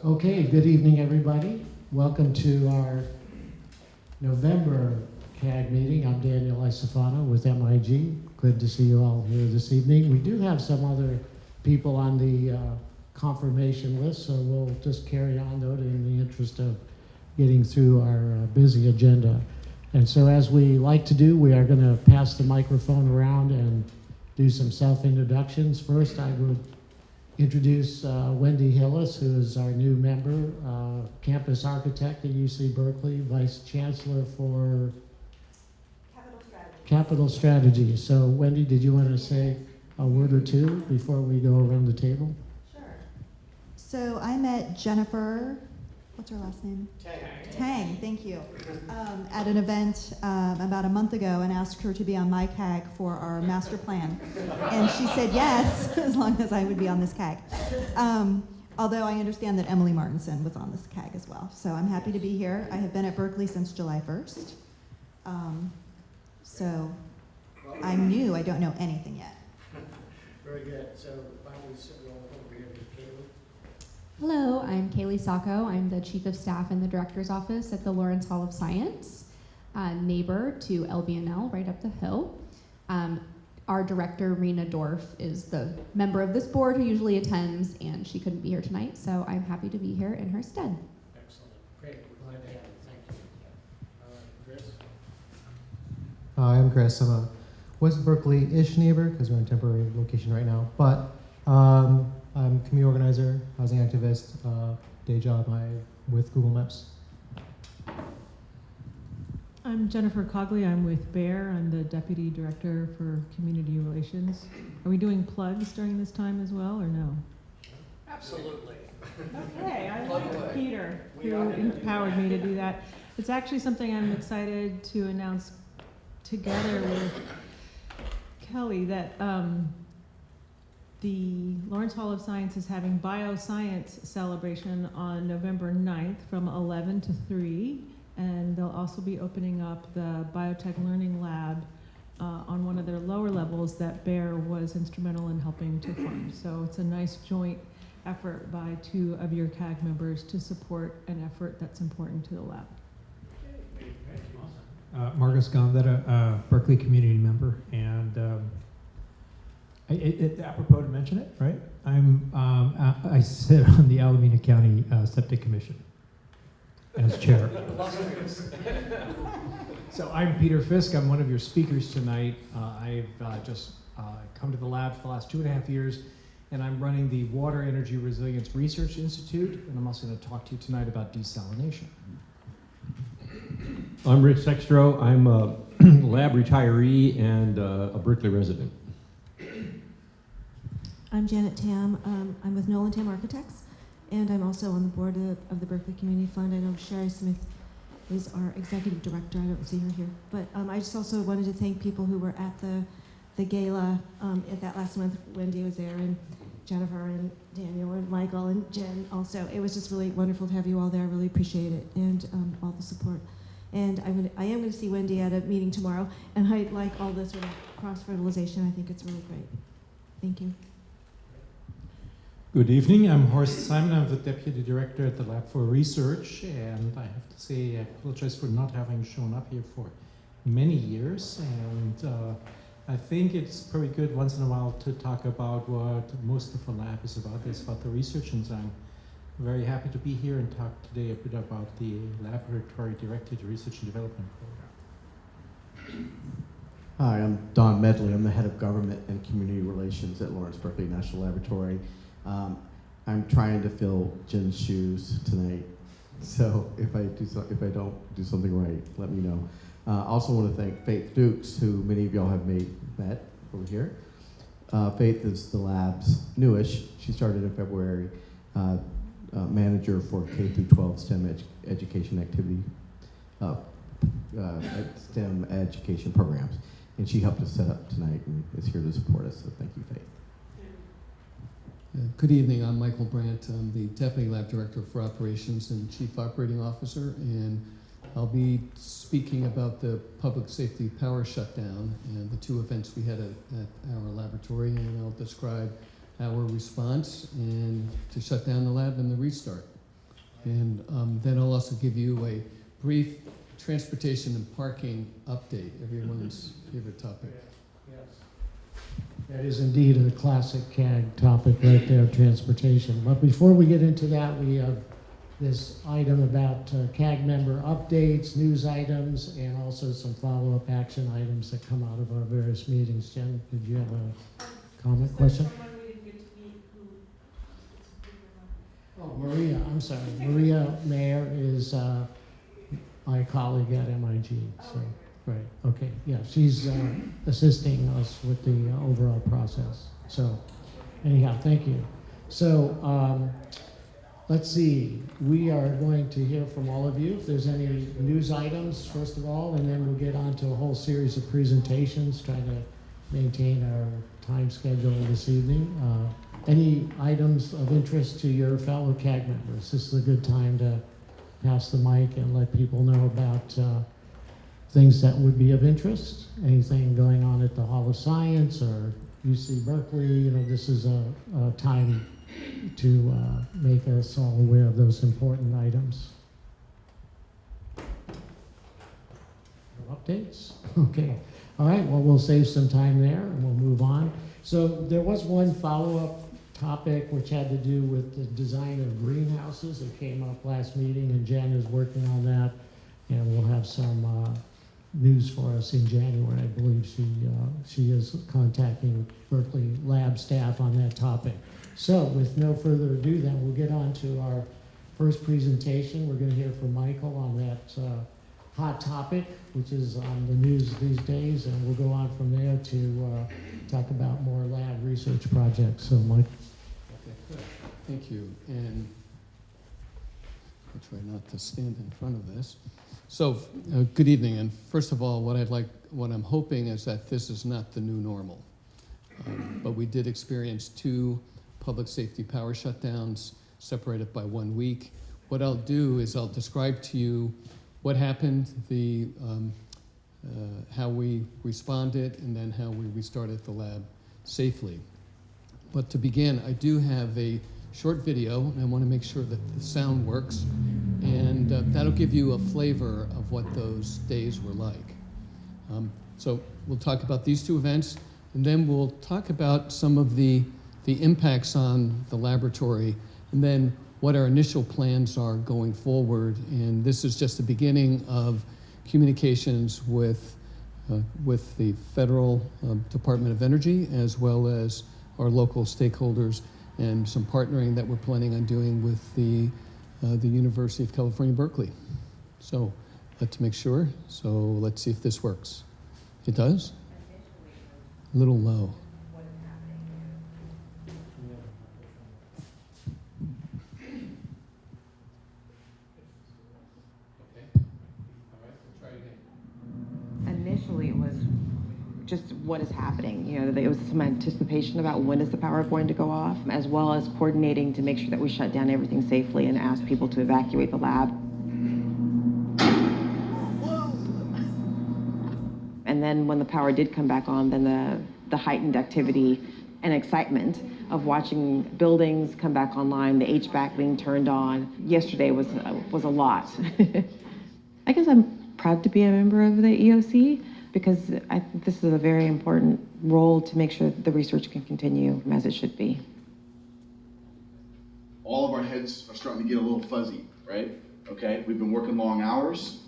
Okay, good evening, everybody. Welcome to our November CAG meeting. I'm Daniel Isofano with MIG. Good to see you all here this evening. We do have some other people on the confirmation list, so we'll just carry on though in the interest of getting through our busy agenda. And so as we like to do, we are going to pass the microphone around and do some self-introductions. First, I would introduce Wendy Hillis, who is our new member, campus architect at UC Berkeley, vice chancellor for Capital Strategy. So Wendy, did you want to say a word or two before we go around the table? Sure. So I met Jennifer, what's her last name? Tang, thank you. At an event about a month ago and asked her to be on my CAG for our master plan. And she said yes, as long as I would be on this CAG. Although I understand that Emily Martinson was on this CAG as well. So I'm happy to be here. I have been at Berkeley since July 1st. So I'm new, I don't know anything yet. Very good. So why don't we sit roll over here with Kaylee? Hello, I'm Kaylee Sacco. I'm the Chief of Staff in the Director's Office at the Lawrence Hall of Science, neighbor to LBNL right up the hill. Our director, Rena Dorff, is the member of this board who usually attends, and she couldn't be here tonight, so I'm happy to be here in her stead. Excellent. Great. We're glad to have you. Thank you. Chris? Hi, I'm Chris. I'm a West Berkeley-ish neighbor because we're in a temporary location right now. But I'm a community organizer, housing activist. Day job, I'm with Google Maps. I'm Jennifer Cogley. I'm with Bear. I'm the Deputy Director for Community Relations. Are we doing plugs during this time as well, or no? Absolutely. Okay, I love Peter, who empowered me to do that. It's actually something I'm excited to announce together with Kelly, that the Lawrence Hall of Science is having bioscience celebration on November 9th from 11 to 3, and they'll also be opening up the biotech learning lab on one of their lower levels that Bear was instrumental in helping to fund. So it's a nice joint effort by two of your CAG members to support an effort that's important to the lab. Marcus Gondetta, Berkeley community member, and apropos to mention it, right? I sit on the Alameda County Septic Commission as chair. So I'm Peter Fisk. I'm one of your speakers tonight. I've just come to the lab for the last 2.5 years, and I'm running the Water Energy Resilience Research Institute, and I'm also going to talk to you tonight about desalination. I'm Rich Sextro. I'm a lab retiree and a Berkeley resident. I'm Janet Tam. I'm with Nolan Tam Architects, and I'm also on the board of the Berkeley Community Fund. I know Sherry Smith is our executive director. I don't see her here. But I just also wanted to thank people who were at the gala at that last month. Wendy was there, and Jennifer, and Daniel, and Michael, and Jen also. It was just really wonderful to have you all there. I really appreciate it, and all the support. And I am going to see Wendy at a meeting tomorrow, and I like all this sort of cross-fertilization. I think it's really great. Thank you. Good evening, I'm Horst Simon. I'm the Deputy Director at the Lab for Research, and I have to say I apologize for not having shown up here for many years, and I think it's probably good once in a while to talk about what most of the lab is about. It's about the research, and I'm very happy to be here and talk today a bit about the Laboratory Directed Research and Development Program. Hi, I'm Don Medley. I'm the Head of Government and Community Relations at Lawrence Berkeley National Laboratory. I'm trying to fill Jen's shoes tonight, so if I don't do something right, let me know. Also want to thank Faith Dukes, who many of y'all have met over here. Faith is the lab's newish. She started in February, manager for K-12 STEM education activity, STEM education programs, and she helped us set up tonight and is here to support us. So thank you, Faith. Good evening, I'm Michael Brandt. I'm the Deputy Lab Director for Operations and Chief Operating Officer, and I'll be speaking about the public safety power shutdown and the two events we had at our laboratory, and I'll describe our response and to shut down the lab and the restart. And then I'll also give you a brief transportation and parking update, everyone's favorite topic. That is indeed a classic CAG topic right there, transportation. But before we get into that, we have this item about CAG member updates, news items, and also some follow-up action items that come out of our various meetings. Jen, did you have a comment, question? Oh, Maria, I'm sorry. Maria Mayer is my colleague at MIG. So, right, okay, yeah, she's assisting us with the overall process. So, anyhow, thank you. So, let's see. We are going to hear from all of you if there's any news items, first of all, and then we'll get on to a whole series of presentations, trying to maintain our time schedule this evening. Any items of interest to your fellow CAG members? This is a good time to pass the mic and let people know about things that would be of interest. Anything going on at the Hall of Science or UC Berkeley, you know, this is a time to make us all aware of those important items. No updates? Okay. All right, well, we'll save some time there and we'll move on. So there was one follow-up topic which had to do with the design of greenhouses. It came up last meeting and Jen is working on that, and we'll have some news for us in January. I believe she is contacting Berkeley lab staff on that topic. So with no further ado, then we'll get on to our first presentation. We're going to hear from Michael on that hot topic, which is on the news these days, and we'll go on from there to talk about more lab research projects. So, Mike. Okay, good. Thank you. And I'll try not to stand in front of this. So, good evening. And first of all, what I'm hoping is that this is not the new normal. But we did experience 2 public safety power shutdowns separated by 1 week. What I'll do is I'll describe to you what happened, how we responded, and then how we restarted the lab safely. But to begin, I do have a short video, and I want to make sure that the sound works, and that'll give you a flavor of what those days were like. So we'll talk about these 2 events, and then we'll talk about some of the impacts on the laboratory, and then what our initial plans are going forward. And this is just the beginning of communications with the Federal Department of Energy, as well as our local stakeholders, and some partnering that we're planning on doing with the University of California, Berkeley. So let's make sure. So let's see if this works. It does? A little low. Initially, it was just what is happening. You know, there was some anticipation about when is the power going to go off, as well as coordinating to make sure that we shut down everything safely and ask people to evacuate the lab. And then when the power did come back on, then the heightened activity and excitement of watching buildings come back online, the HVAC being turned on. Yesterday was a lot. I guess I'm proud to be a member of the EOC because I think this is a very important role to make sure that the research can continue as it should be. All of our heads are starting to get a little fuzzy, right? Okay, we've been working long hours.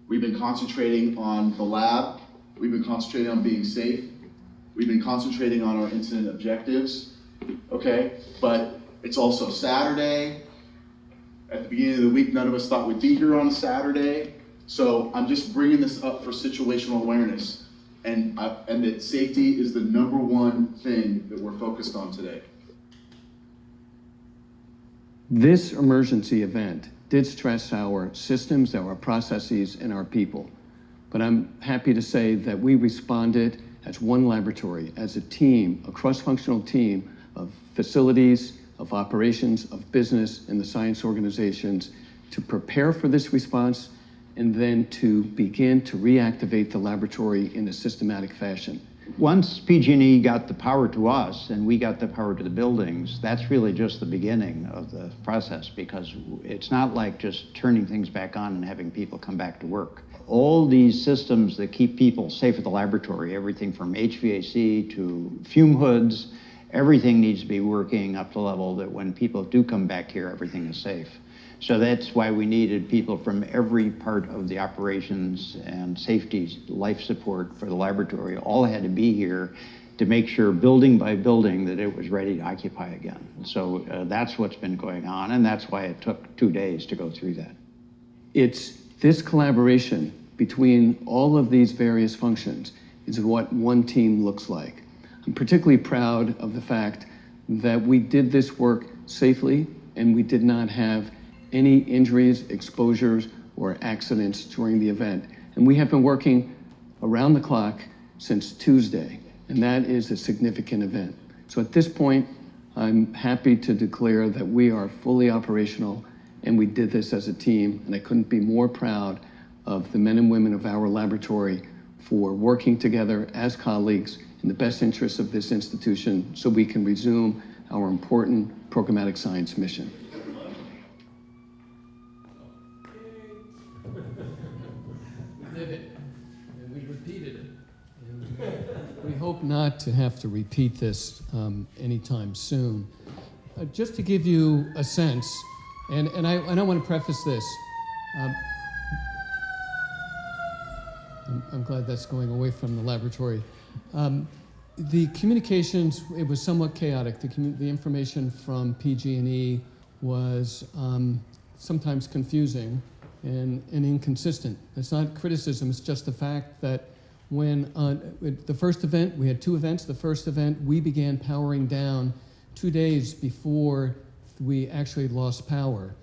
We've been concentrating on the lab. We've been concentrating on being safe. We've been concentrating on our incident objectives, okay? But it's also Saturday. At the beginning of the week, none of us thought we'd be here on a Saturday. So I'm just bringing this up for situational awareness, and that safety is the #1 thing that we're focused on today. This emergency event did stress our systems, our processes, and our people. But I'm happy to say that we responded as one laboratory, as a team, a cross-functional team of facilities, of operations, of business, and the science organizations to prepare for this response, and then to begin to reactivate the laboratory in a systematic fashion. once PG&E got the power to us and we got the power to the buildings, that's really just the beginning of the process, because it's not like just turning things back on and having people come back to work. All these systems that keep people safe at the laboratory, everything from HVAC to fume hoods, everything needs to be working up to the level that when people do come back here, everything is safe. So that's why we needed people from every part of the operations and safety life support for the laboratory. All had to be here to make sure building by building that it was ready to occupy again. So that's what's been going on, and that's why it took 2 days to go through that. It's this collaboration between all of these various functions is what one team looks like. I'm particularly proud of the fact that we did this work safely and we did not have any injuries, exposures, or accidents during the event. And we have been working around the clock since Tuesday, and that is a significant event. So at this point, I'm happy to declare that we are fully operational and we did this as a team, and I couldn't be more proud of the men and women of our laboratory for working together as colleagues in the best interests of this institution so we can resume our important programmatic science mission. We did it, and we repeated it. And we hope not to have to repeat this anytime soon. Just to give you a sense, and I want to preface this. I'm glad that's going away from the laboratory. The communications, it was somewhat chaotic. The information from PG&E was sometimes confusing and inconsistent. It's not criticism, it's just the fact that when the first event, we had 2 events. The first event, we began powering down 2 days before we actually lost power.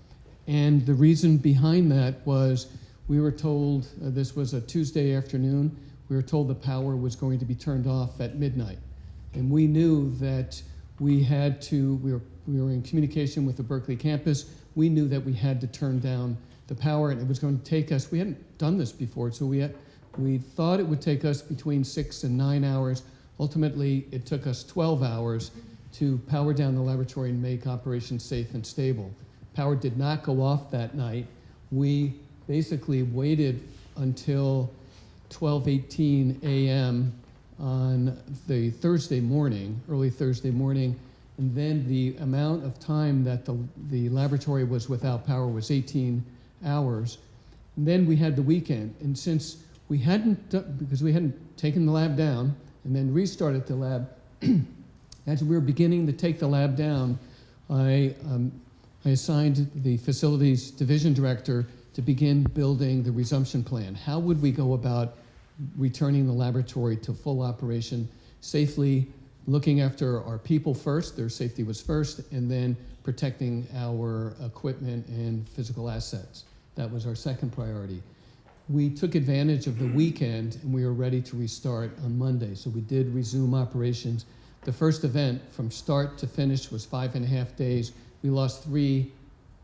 And the reason behind that was we were told, this was a Tuesday afternoon, we were told the power was going to be turned off at midnight. And we knew that we had to, we were in communication with the Berkeley campus, we knew that we had to turn down the power, and it was going to take us, we hadn't done this before, so we thought it would take us between 6 and 9 hours. Ultimately, it took us 12 hours to power down the laboratory and make operations safe and stable. Power did not go off that night. We basically waited until 12:18 a.m. on the Thursday morning, early Thursday morning, and then the amount of time that the laboratory was without power was 18 hours. And then we had the weekend, and since we hadn't, because we hadn't taken the lab down and then restarted the lab, as we were beginning to take the lab down, I assigned the facilities division director to begin building the resumption plan. How would we go about returning the laboratory to full operation safely, looking after our people first, their safety was first, and then protecting our equipment and physical assets. That was our second priority. We took advantage of the weekend and we were ready to restart on Monday. So we did resume operations. The first event from start to finish was 5.5 days. We lost 3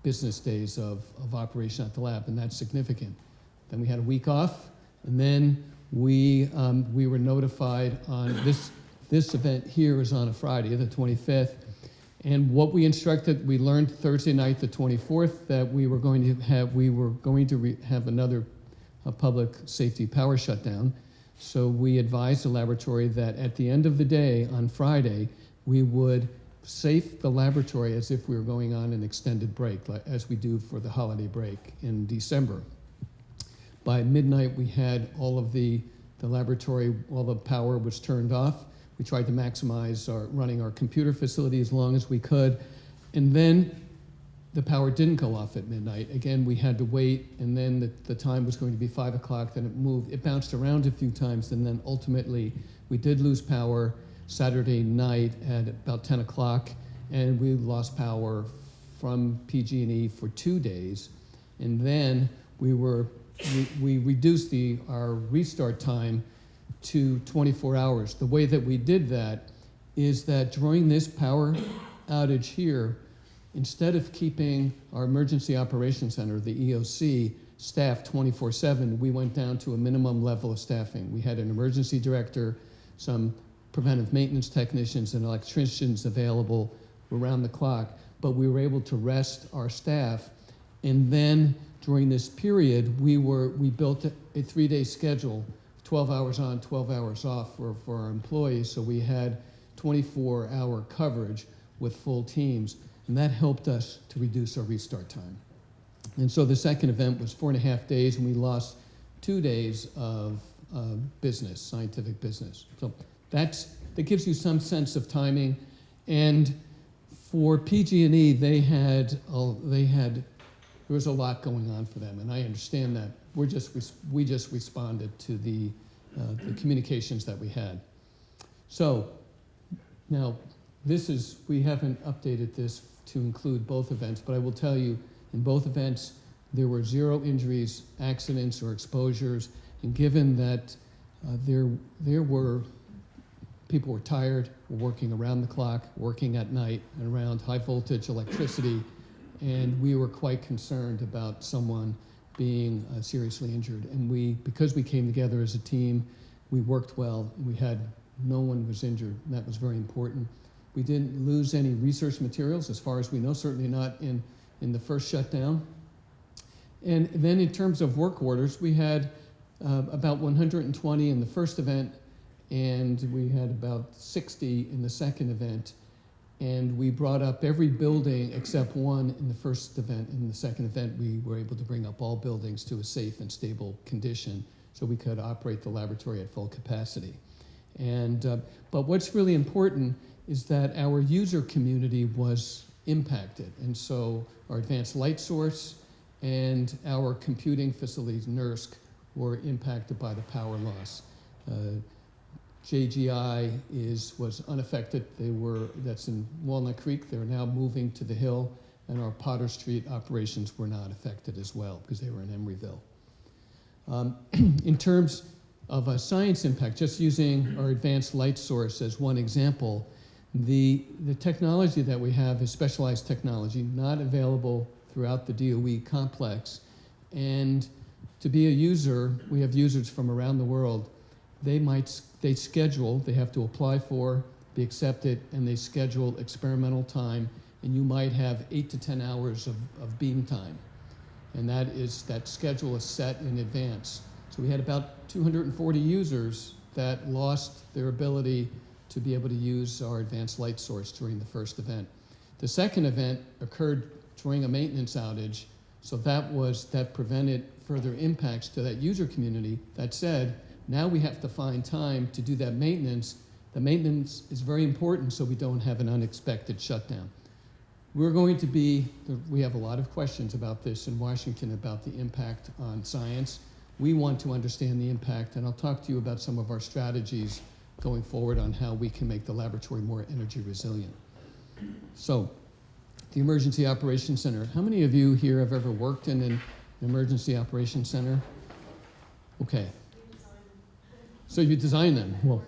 business days of operation at the lab, and that's significant. Then we had a week off, and then we were notified on this event here is on a Friday, the 25th. And what we instructed, we learned Thursday night, the 24th, that we were going to have another public safety power shutdown. So we advised the laboratory that at the end of the day on Friday, we would safe the laboratory as if we were going on an extended break, as we do for the holiday break in December. By midnight, we had all of the laboratory, all the power was turned off. We tried to maximize running our computer facility as long as we could. And then the power didn't go off at midnight. Again, we had to wait, and then the time was going to be 5 o'clock, then it moved. It bounced around a few times, and then ultimately we did lose power Saturday night at about 10 o'clock, and we lost power from PG&E for 2 days. And then we reduced our restart time to 24 hours. The way that we did that is that during this power outage here, instead of keeping our Emergency Operations Center, the EOC, staffed 24/7, we went down to a minimum level of staffing. We had an emergency director, some preventive maintenance technicians and electricians available around the clock, but we were able to rest our staff. And then during this period, we built a 3-day schedule, 12 hours on, 12 hours off for our employees, so we had 24-hour coverage with full teams, and that helped us to reduce our restart time. And so the second event was 4.5 days, and we lost 2 days of business, scientific business. So that gives you some sense of timing. And for PG&E, there was a lot going on for them, and I understand that. We just responded to the communications that we had. So now we haven't updated this to include both events, but I will tell you, in both events, there were 0 injuries, accidents, or exposures, and given that people were tired, were working around the clock, working at night, and around high voltage electricity, and we were quite concerned about someone being seriously injured. And because we came together as a team, we worked well, and no one was injured, and that was very important. We didn't lose any research materials, as far as we know, certainly not in the first shutdown. And then in terms of work orders, we had about 120 in the first event, and we had about 60 in the second event. And we brought up every building except one in the first event. In the second event, we were able to bring up all buildings to a safe and stable condition so we could operate the laboratory at full capacity. But what's really important is that our user community was impacted. And so our advanced light source and our computing facilities, NERSC, were impacted by the power loss. JGI was unaffected. That's in Walnut Creek. They're now moving to the Hill, and our Potter Street operations were not affected as well because they were in Emeryville. In terms of a science impact, just using our advanced light source as one example, the technology that we have is specialized technology, not available throughout the DOE complex. And to be a user, we have users from around the world. They have to apply for, be accepted, and they schedule experimental time, and you might have 8 to 10 hours of beam time. And that schedule is set in advance. So we had about 240 users that lost their ability to be able to use our advanced light source during the first event. The second event occurred during a maintenance outage, so that prevented further impacts to that user community. That said, now we have to find time to do that maintenance. The maintenance is very important so we don't have an unexpected shutdown. We have a lot of questions about this in Washington about the impact on science. We want to understand the impact, and I'll talk to you about some of our strategies going forward on how we can make the laboratory more energy resilient. So, the Emergency Operations Center. How many of you here have ever worked in an emergency operations center? Okay. So you design them. Well,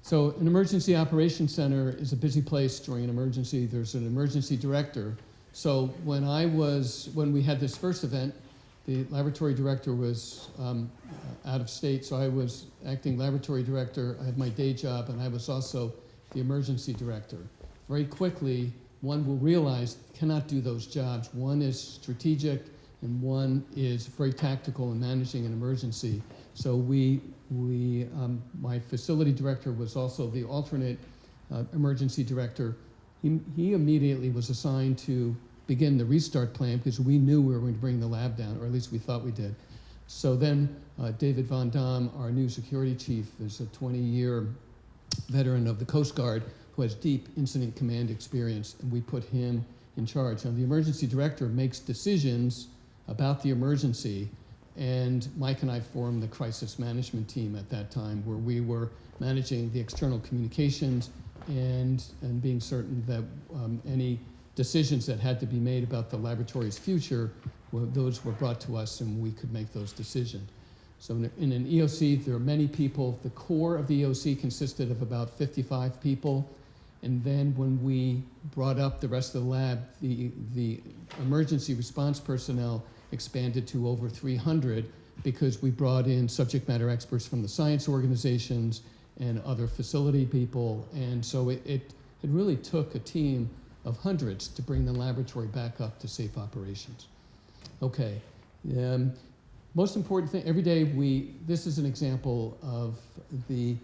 so an emergency operations center is a busy place during an emergency. There's an emergency director. So when we had this first event, the laboratory director was out of state, so I was acting laboratory director. I had my day job, and I was also the emergency director. Very quickly, one will realize cannot do those jobs. One is strategic, and one is very tactical in managing an emergency. So my facility director was also the alternate emergency director. He immediately was assigned to begin the restart plan because we knew we were going to bring the lab down, or at least we thought we did. So then David Von Dam, our new security chief, is a 20-year veteran of the Coast Guard who has deep incident command experience, and we put him in charge. Now, the emergency director makes decisions about the emergency, and Mike and I formed the crisis management team at that time, where we were managing the external communications and being certain that any decisions that had to be made about the laboratory's future, those were brought to us and we could make those decisions. So in an EOC, there are many people. The core of the EOC consisted of about 55 people. And then when we brought up the rest of the lab, the emergency response personnel expanded to over 300. because we brought in subject matter experts from the science organizations and other facility people. And so it really took a team of hundreds to bring the laboratory back up to safe operations. Okay. Most important thing, every day this is an example of the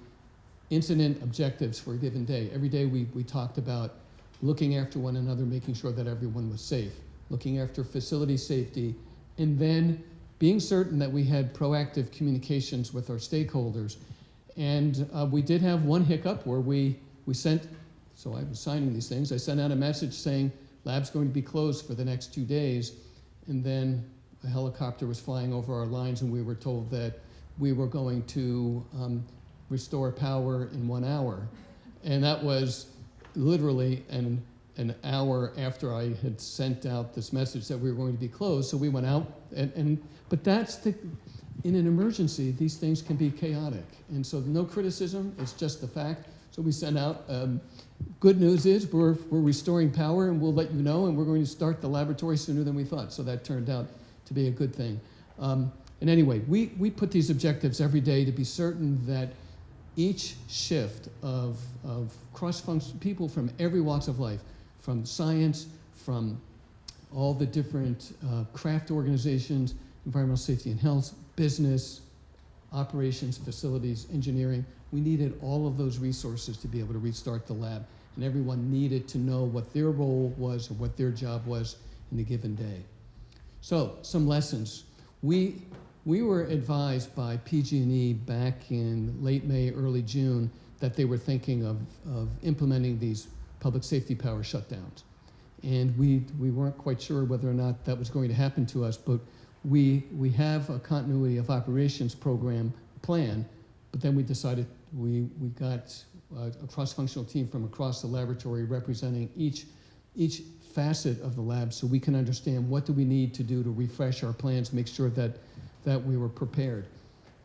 incident objectives for a given day. Every day we talked about looking after one another, making sure that everyone was safe, looking after facility safety, and then being certain that we had proactive communications with our stakeholders. And we did have one hiccup where we sent, so I was signing these things, I sent out a message saying lab's going to be closed for the next 2 days, and then a helicopter was flying over our lines and we were told that we were going to restore power in 1 hour. And that was literally an hour after I had sent out this message that we were going to be closed. So we went out, but that's in an emergency, these things can be chaotic. And so no criticism, it's just the fact. So we sent out, good news is we're restoring power and we'll let you know, and we're going to start the laboratory sooner than we thought. So that turned out to be a good thing. And anyway, we put these objectives every day to be certain that each shift of cross-function people from every walks of life, from science, from all the different craft organizations, environmental safety and health, business, operations, facilities, engineering, we needed all of those resources to be able to restart the lab. And everyone needed to know what their role was or what their job was in a given day. So, some lessons. We were advised by PG&E back in late May, early June, that they were thinking of implementing these public safety power shutdowns. And we weren't quite sure whether or not that was going to happen to us, but we have a continuity of operations program plan, but then we decided we got a cross-functional team from across the laboratory representing each facet of the lab so we can understand what do we need to do to refresh our plans, make sure that we were prepared.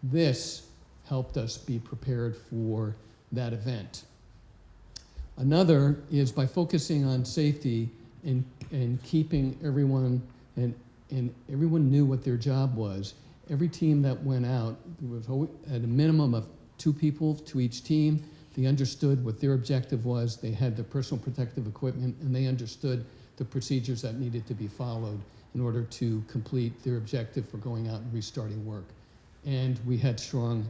This helped us be prepared for that event. Another is by focusing on safety and keeping everyone, and everyone knew what their job was. Every team that went out, there was always, at a minimum of 2 people to each team. They understood what their objective was. They had their personal protective equipment, and they understood the procedures that needed to be followed in order to complete their objective for going out and restarting work. And we had strong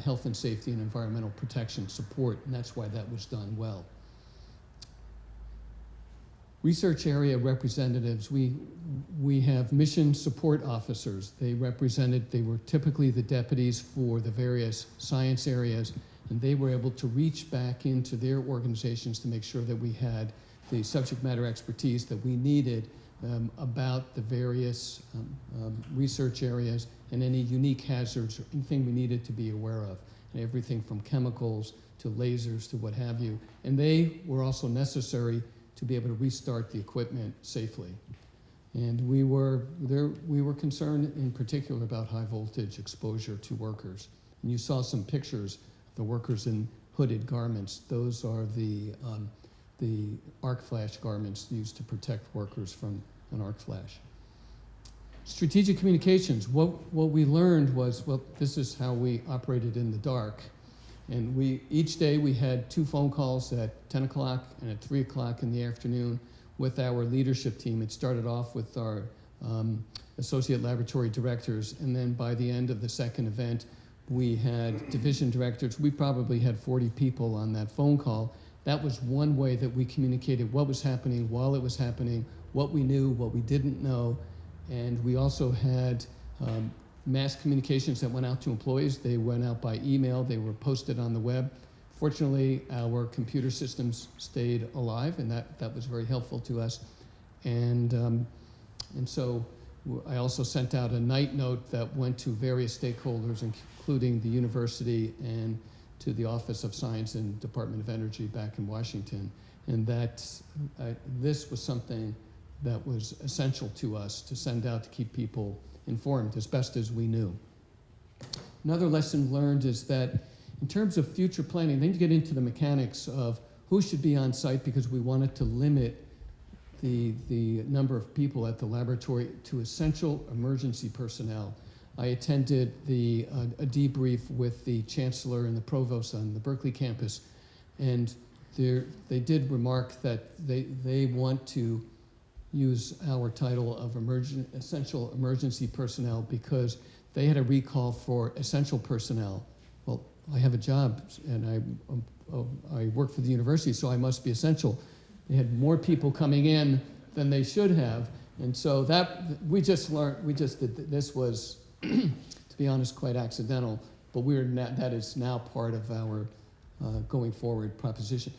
health and safety and environmental protection support, and that's why that was done well. Research area representatives, we have mission support officers. They were typically the deputies for the various science areas, and they were able to reach back into their organizations to make sure that we had the subject matter expertise that we needed about the various research areas and any unique hazards or anything we needed to be aware of, and everything from chemicals to lasers to what have you. And they were also necessary to be able to restart the equipment safely. And we were concerned in particular about high voltage exposure to workers. And you saw some pictures of the workers in hooded garments. Those are the arc flash garments used to protect workers from an arc flash. Strategic communications, what we learned was, well, this is how we operated in the dark. And each day we had 2 phone calls at 10 o'clock and at 3 o'clock in the afternoon with our leadership team. It started off with our associate laboratory directors, and then by the end of the second event, we had division directors. We probably had 40 people on that phone call. That was one way that we communicated what was happening while it was happening, what we knew, what we didn't know, and we also had mass communications that went out to employees. They went out by email, they were posted on the web. Fortunately, our computer systems stayed alive, and that was very helpful to us. And so I also sent out a night note that went to various stakeholders, including the university and to the Office of Science and Department of Energy back in Washington. And this was something that was essential to us to send out to keep people informed as best as we knew. Another lesson learned is that in terms of future planning, then you get into the mechanics of who should be on site, because we wanted to limit the number of people at the laboratory to essential emergency personnel. I attended a debrief with the chancellor and the provost on the Berkeley campus, and they did remark that they want to use our title of essential emergency personnel because they had a recall for essential personnel. Well, I have a job and I work for the university, so I must be essential. They had more people coming in than they should have, and so that we just did. This was, to be honest, quite accidental. But that is now part of our going forward proposition.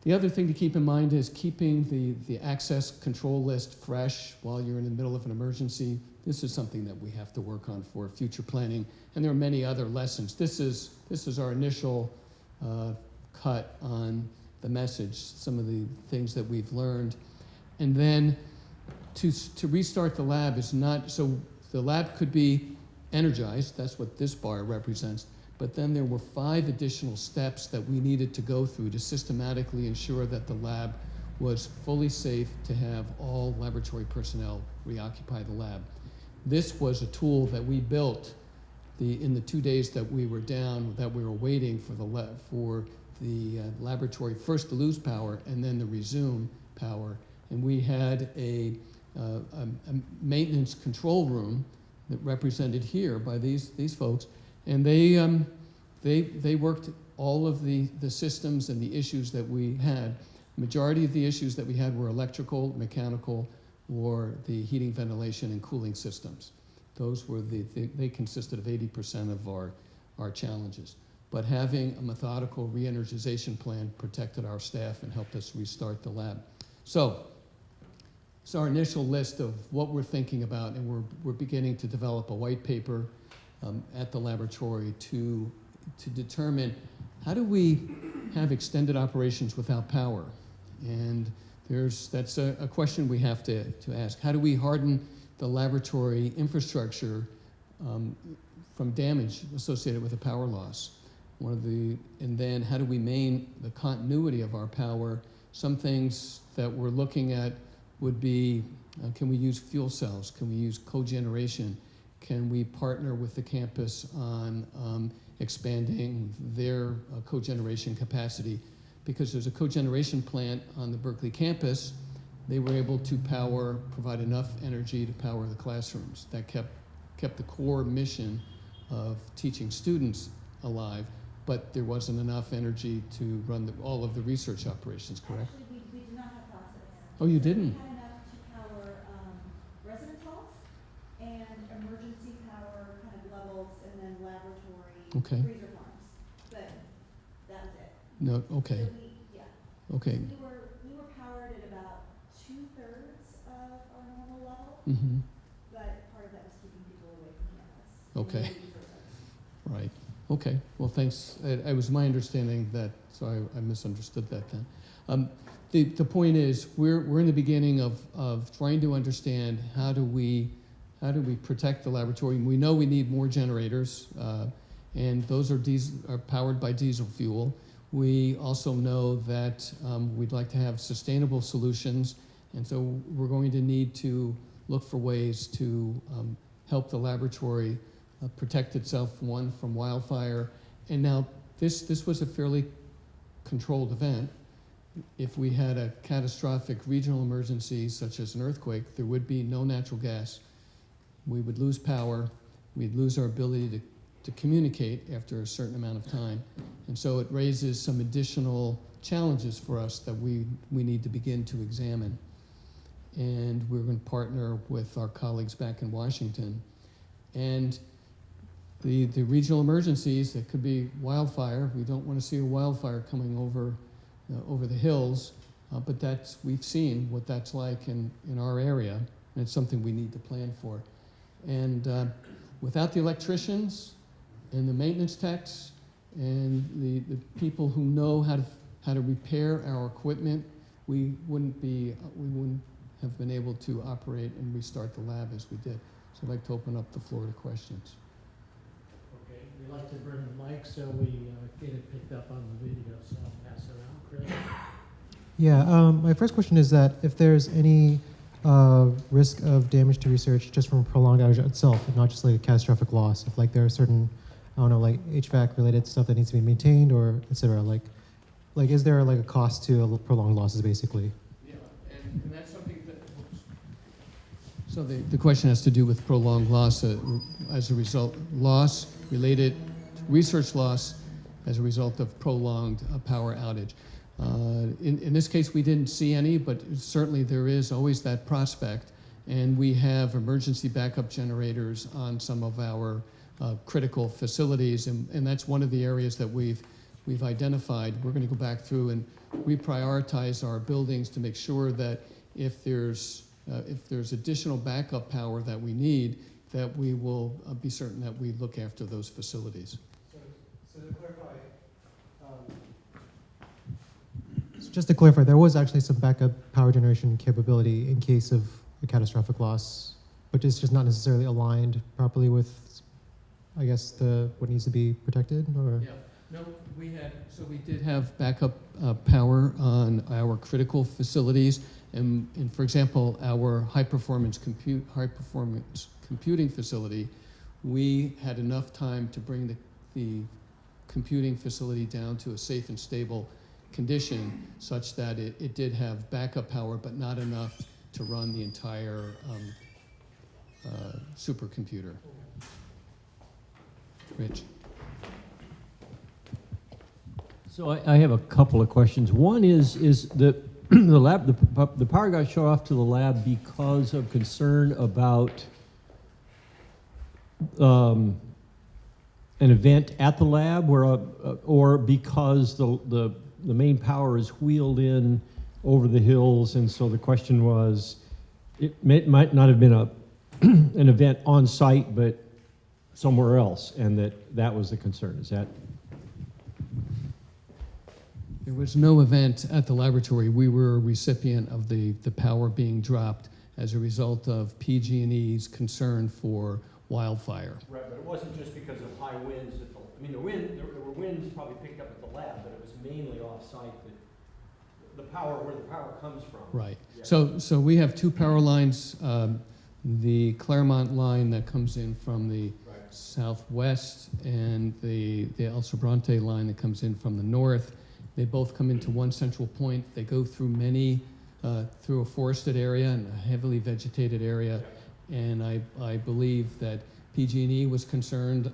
The other thing to keep in mind is keeping the access control list fresh while you're in the middle of an emergency. This is something that we have to work on for future planning, and there are many other lessons. This is our initial cut on the message, some of the things that we've learned. And then to restart the lab is not, so the lab could be energized, that's what this bar represents, but then there were 5 additional steps that we needed to go through to systematically ensure that the lab was fully safe to have all laboratory personnel reoccupy the lab. This was a tool that we built in the 2 days that we were down, that we were waiting for the laboratory first to lose power and then to resume power. And we had a maintenance control room that represented here by these folks, and they worked all of the systems and the issues that we had. Majority of the issues that we had were electrical, mechanical, or the heating, ventilation, and cooling systems. Those were they consisted of 80% of our challenges. But having a methodical re-energization plan protected our staff and helped us restart the lab. So it's our initial list of what we're thinking about, and we're beginning to develop a white paper at the laboratory to determine how do we have extended operations without power. And that's a question we have to ask. How do we harden the laboratory infrastructure from damage associated with a power loss? And then how do we maintain the continuity of our power? Some things that we're looking at would be, can we use fuel cells? Can we use cogeneration? Can we partner with the campus on expanding their cogeneration capacity? Because there's a cogeneration plant on the Berkeley campus, they were able to provide enough energy to power the classrooms. That kept the core mission of teaching students alive, but there wasn't enough energy to run all of the research operations, correct? Actually, we did not have process. Oh, you didn't? We had enough to power residence halls and emergency power kind of levels, and then laboratory freezer farms. But that was it. No, okay. So Okay. So we were powered at about 2/3 of our normal level, Mm-hmm. but part of that was keeping people away from campus. Okay. Right. Okay. Well, thanks. It was my understanding that, so I misunderstood that then. The point is, we're in the beginning of trying to understand how do we protect the laboratory. We know we need more generators, and those are powered by diesel fuel. We also know that we'd like to have sustainable solutions, and so we're going to need to look for ways to help the laboratory protect itself, one, from wildfire. And now, this was a fairly controlled event. If we had a catastrophic regional emergency, such as an earthquake, there would be no natural gas. We would lose power. We'd lose our ability to communicate after a certain amount of time. And so it raises some additional challenges for us that we need to begin to examine. And we're going to partner with our colleagues back in Washington. And the regional emergencies, it could be wildfire. We don't want to see a wildfire coming over the hills, but we've seen what that's like in our area, and it's something we need to plan for. And without the electricians and the maintenance techs and the people who know how to repair our equipment, we wouldn't have been able to operate and restart the lab as we did. So I'd like to open up the floor to questions. Okay, we like to bring the mic so we get it picked up on the video, so I'll pass it around. Chris? Yeah, my first question is that if there's any risk of damage to research just from a prolonged outage itself, and not just like a catastrophic loss. If like there are certain, I don't know, like HVAC related stuff that needs to be maintained or et cetera. Like is there like a cost to prolonged losses basically? Yeah, and that's something that. So the question has to do with prolonged loss as a result, loss related research loss as a result of prolonged power outage. In this case, we didn't see any, but certainly there is always that prospect. And we have emergency backup generators on some of our critical facilities. And that's one of the areas that we've identified. We're going to go back through and reprioritize our buildings to make sure that if there's additional backup power that we need, that we will be certain that we look after those facilities. So to clarify, just to clarify, there was actually some backup power generation capability in case of a catastrophic loss, but it's just not necessarily aligned properly with, I guess, what needs to be protected, or? Yeah. No, we did have backup power on our critical facilities, and for example, our high performance computing facility, we had enough time to bring the computing facility down to a safe and stable condition such that it did have backup power, but not enough to run the entire supercomputer. Rich. So I have a couple of questions. One is the the power got shut off to the lab because of concern about an event at the lab, or because the main power is wheeled in over the hills, and so the question was, might not have been an event on site, but somewhere else, and that was the concern. Is that? There was no event at the laboratory. We were a recipient of the power being dropped as a result of PG&E's concern for wildfire. Right, but it wasn't just because of high winds. There were winds probably picked up at the lab, but it was mainly off-site. The power, where the power comes from. Right. Yeah. So we have two power lines. The Claremont line that comes in from the southwest, and the El Sobrante line that comes in from the north. They both come into one central point. They go through through a forested area and a heavily vegetated area. And I believe that PG&E was concerned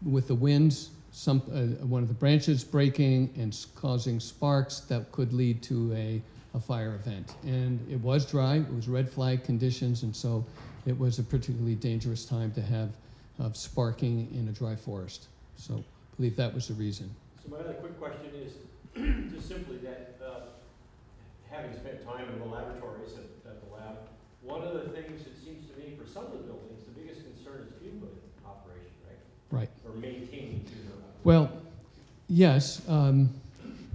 with the winds, one of the branches breaking and causing sparks that could lead to a fire event. And it was dry, it was red flag conditions, and so it was a particularly dangerous time to have sparking in a dry forest. So I believe that was the reason. So my other quick question is just simply that, having spent time in the laboratories at the lab, one of the things it seems to me for some of the buildings, the biggest concern is fume hood operation, right? Right. Or maintaining fume hood operation. Well, yes.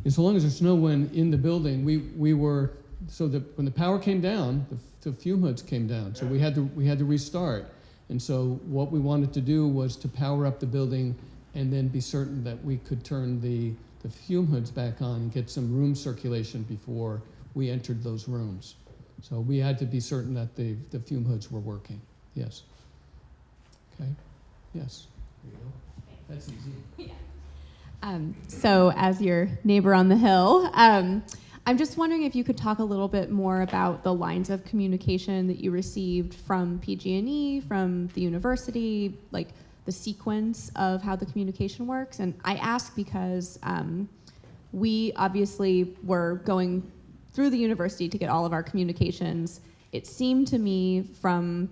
As long as there's no one in the building, we were, so that when the power came down, the fume hoods came down. So we had to restart. And so what we wanted to do was to power up the building and then be certain that we could turn the fume hoods back on and get some room circulation before we entered those rooms. So we had to be certain that the fume hoods were working. Yes. Okay. Yes. There you go. That's easy. Yeah. So as your neighbor on the hill, I'm just wondering if you could talk a little bit more about the lines of communication that you received from PG&E, from the university, like the sequence of how the communication works. And I ask because we obviously were going through the university to get all of our communications. It seemed to me from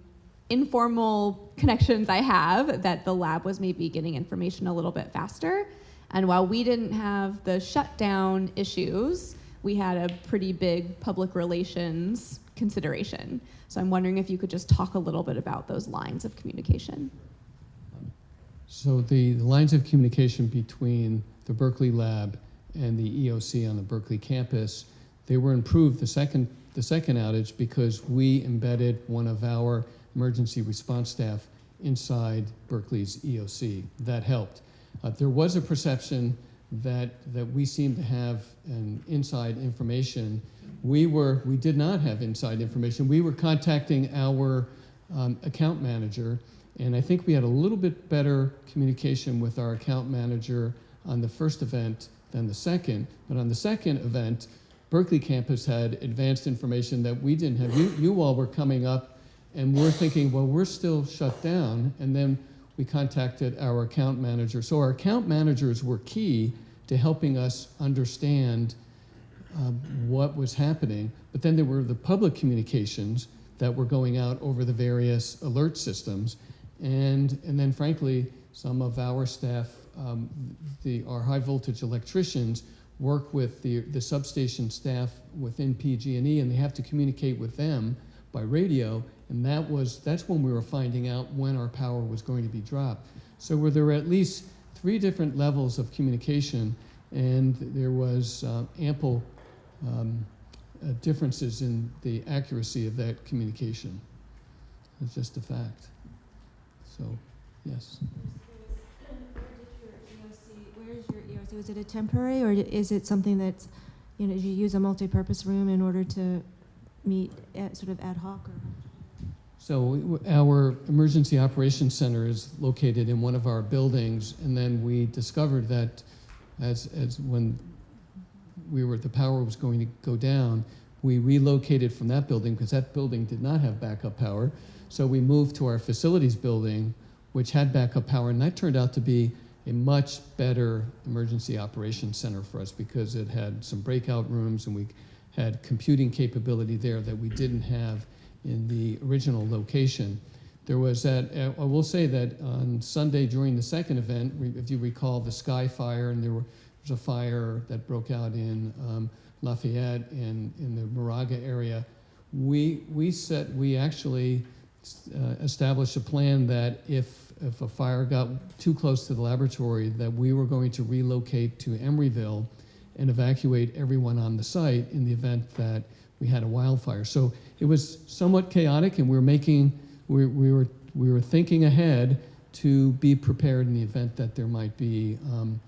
informal connections I have that the lab was maybe getting information a little bit faster. And while we didn't have the shutdown issues, we had a pretty big public relations consideration. So I'm wondering if you could just talk a little bit about those lines of communication. So the lines of communication between the Berkeley lab and the EOC on the Berkeley campus, they were improved the second outage because we embedded one of our emergency response staff inside Berkeley's EOC. That helped. There was a perception that we seemed to have an inside information we did not have inside information. We were contacting our account manager, and I think we had a little bit better communication with our account manager on the first event than the second. But on the second event, Berkeley campus had advanced information that we didn't have. You all were coming up, and we're thinking, well, we're still shut down. And then we contacted our account manager. So our account managers were key to helping us understand what was happening. But then there were the public communications that were going out over the various alert systems. And then frankly, some of our staff, our high voltage electricians, work with the substation staff within PG&E, and they have to communicate with them by radio, and that's when we were finding out when our power was going to be dropped. So there were at least 3 different levels of communication, and there was ample differences in the accuracy of that communication. It's just a fact. So, yes. Where is your ERC? Was it a temporary, or is it something that's, you know, you use a multi-purpose room in order to meet sort of ad hoc? Or? So our emergency operations center is located in one of our buildings, and then we discovered that as when the power was going to go down, we relocated from that building because that building did not have backup power. So we moved to our facilities building, which had backup power, and that turned out to be a much better emergency operations center for us because it had some breakout rooms and we had computing capability there that we didn't have in the original location. There was that, I will say that on Sunday during the second event, if you recall the Sky Fire, and there was a fire that broke out in Lafayette and in the Moraga area, we actually established a plan that if a fire got too close to the laboratory, that we were going to relocate to Emeryville and evacuate everyone on the site in the event that we had a wildfire. So it was somewhat chaotic, and we were thinking ahead to be prepared in the event that there might be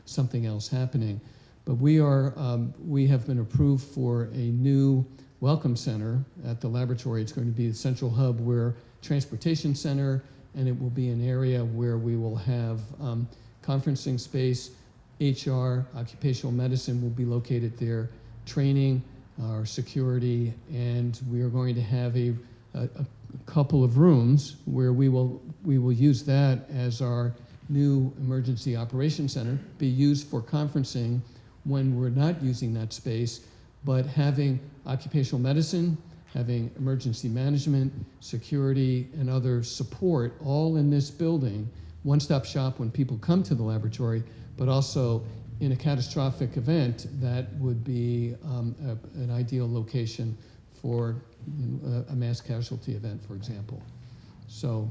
something else happening. But we have been approved for a new welcome center at the laboratory. It's going to be the central hub where transportation center, and it will be an area where we will have conferencing space, HR, occupational medicine will be located there, training, our security, and we are going to have a couple of rooms where we will use that as our new emergency operations center, be used for conferencing when we're not using that space, but having occupational medicine, having emergency management, security, and other support all in this building, one-stop shop when people come to the laboratory, but also in a catastrophic event, that would be an ideal location for a mass casualty event, for example. So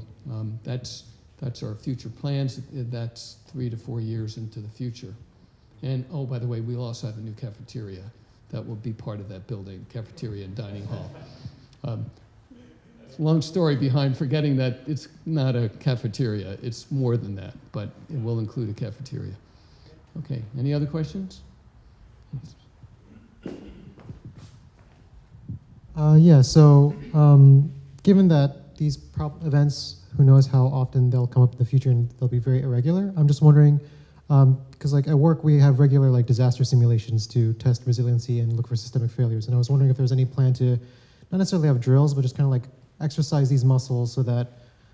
that's our future plans. That's 3 to 4 years into the future. And oh, by the way, we'll also have a new cafeteria that will be part of that building, cafeteria and dining hall. Long story behind forgetting that it's not a cafeteria. It's more than that, but it will include a cafeteria. Okay, any other questions? Yeah, so given that these events, who knows how often they'll come up in the future and they'll be very irregular, I'm just wondering, because like at work we have regular like disaster simulations to test resiliency and look for systemic failures, and I was wondering if there's any plan to not necessarily have drills, but just kind of like exercise these muscles so that,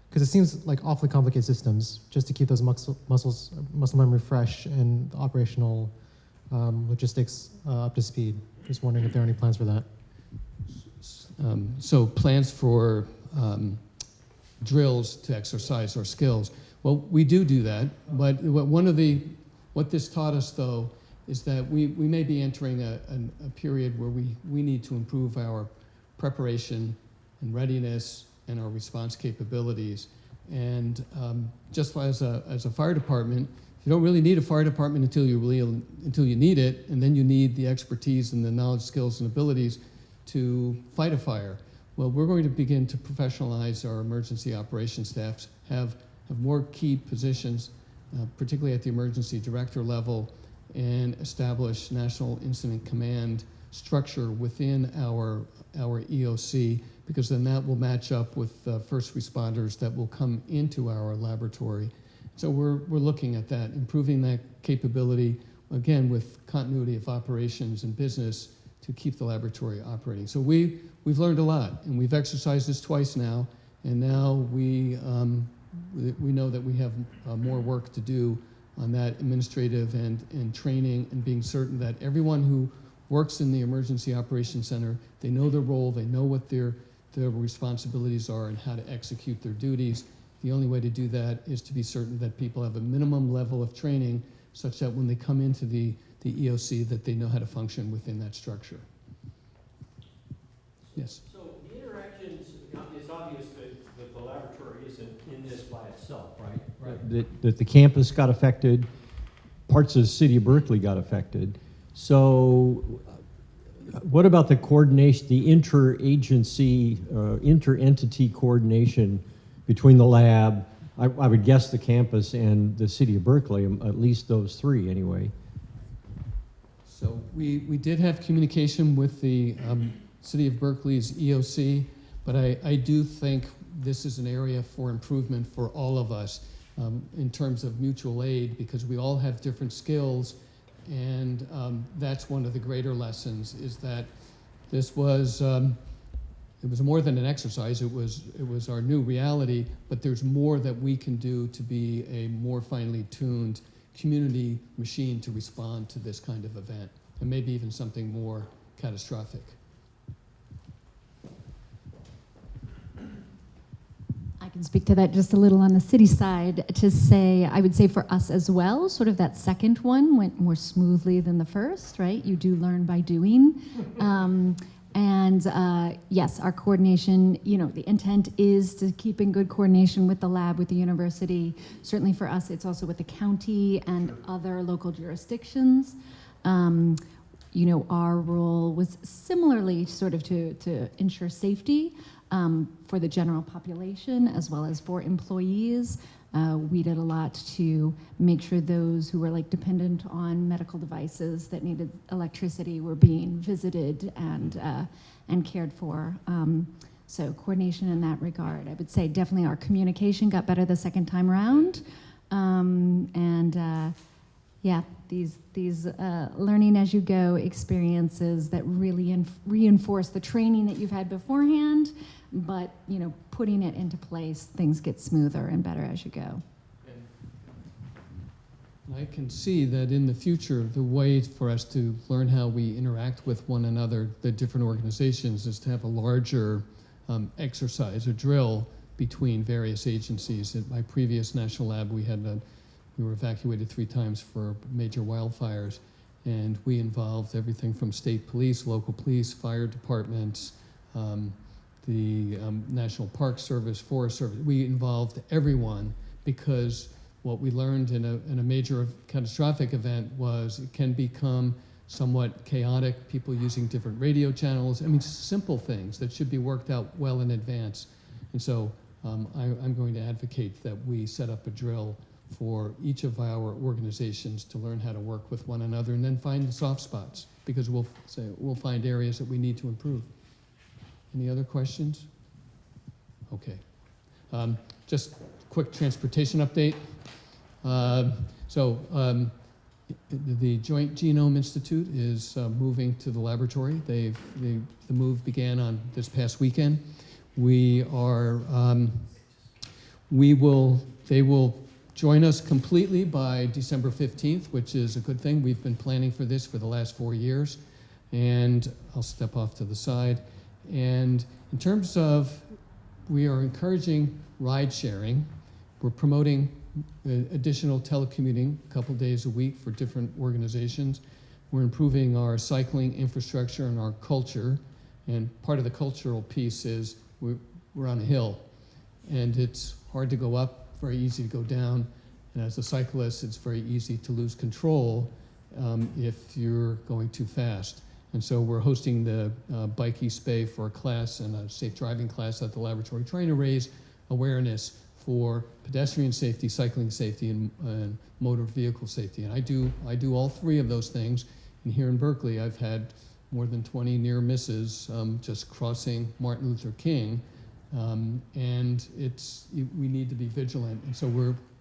because it seems like awfully complicated systems, just to keep those muscle memory fresh and the operational logistics up to speed. Just wondering if there are any plans for that. So plans for drills to exercise our skills. Well, we do that, but what this taught us though is that we may be entering a period where we need to improve our preparation and readiness and our response capabilities. And just as a fire department, you don't really need a fire department until you need it, and then you need the expertise and the knowledge, skills, and abilities to fight a fire. Well, we're going to begin to professionalize our emergency operations staffs, have more key positions, particularly at the emergency director level, and establish National Incident Command structure within our EOC, because then that will match up with first responders that will come into our laboratory. So we're looking at that, improving that capability, again, with continuity of operations and business to keep the laboratory operating. So we've learned a lot, and we've exercised this twice now, and now we know that we have more work to do on that administrative and training, and being certain that everyone who works in the Emergency Operations Center, they know their role, they know what their responsibilities are and how to execute their duties. The only way to do that is to be certain that people have a minimum level of training such that when they come into the EOC that they know how to function within that structure. Yes? So the interactions, it's obvious that the laboratory isn't in this by itself, right? That the campus got affected, parts of the city of Berkeley got affected. So what about the coordination, the interagency, inter-entity coordination between the lab, I would guess the campus and the city of Berkeley, at least those three anyway? So we did have communication with the City of Berkeley's EOC, but I do think this is an area for improvement for all of us in terms of mutual aid, because we all have different skills, and that's one of the greater lessons, is that this was, it was more than an exercise, it was our new reality, but there's more that we can do to be a more finely tuned community machine to respond to this kind of event, and maybe even something more catastrophic. I can speak to that just a little on the city side to say, I would say for us as well, sort of that second one went more smoothly than the first, right? You do learn by doing. Yes, our coordination, the intent is to keep in good coordination with the lab, with the university. Certainly for us, it's also with the county and other local jurisdictions. Our role was similarly sort of to ensure safety for the general population as well as for employees. We did a lot to make sure those who were dependent on medical devices that needed electricity were being visited and cared for. So coordination in that regard. I would say definitely our communication got better the second time around. These learning as you go experiences that really reinforce the training that you've had beforehand, but putting it into place, things get smoother and better as you go. I can see that in the future, the way for us to learn how we interact with one another, the different organizations, is to have a larger exercise or drill between various agencies. At my previous national lab, we were evacuated 3 times for major wildfires, and we involved everything from state police, local police, fire departments, the National Park Service, Forest Service. We involved everyone, because what we learned in a major catastrophic event was it can become somewhat chaotic, people using different radio channels. I mean, simple things that should be worked out well in advance. And so I'm going to advocate that we set up a drill for each of our organizations to learn how to work with one another, and then find the soft spots, because we'll find areas that we need to improve. Any other questions? Okay. Just quick transportation update. The Joint Genome Institute is moving to the laboratory. The move began on this past weekend. They will join us completely by December 15th, which is a good thing. We've been planning for this for the last 4 years. And I'll step off to the side. And in terms of, we are encouraging ride sharing. We're promoting additional telecommuting a couple days a week for different organizations. We're improving our cycling infrastructure and our culture. And part of the cultural piece is we're on a hill, and it's hard to go up, very easy to go down. And as a cyclist, it's very easy to lose control if you're going too fast. And so we're hosting the Bike East Bay for a class and a safe driving class at the laboratory, trying to raise awareness for pedestrian safety, cycling safety, and motor vehicle safety. And I do all 3 of those things. And here in Berkeley, I've had more than 20 near misses just crossing Martin Luther King. And we need to be vigilant. And so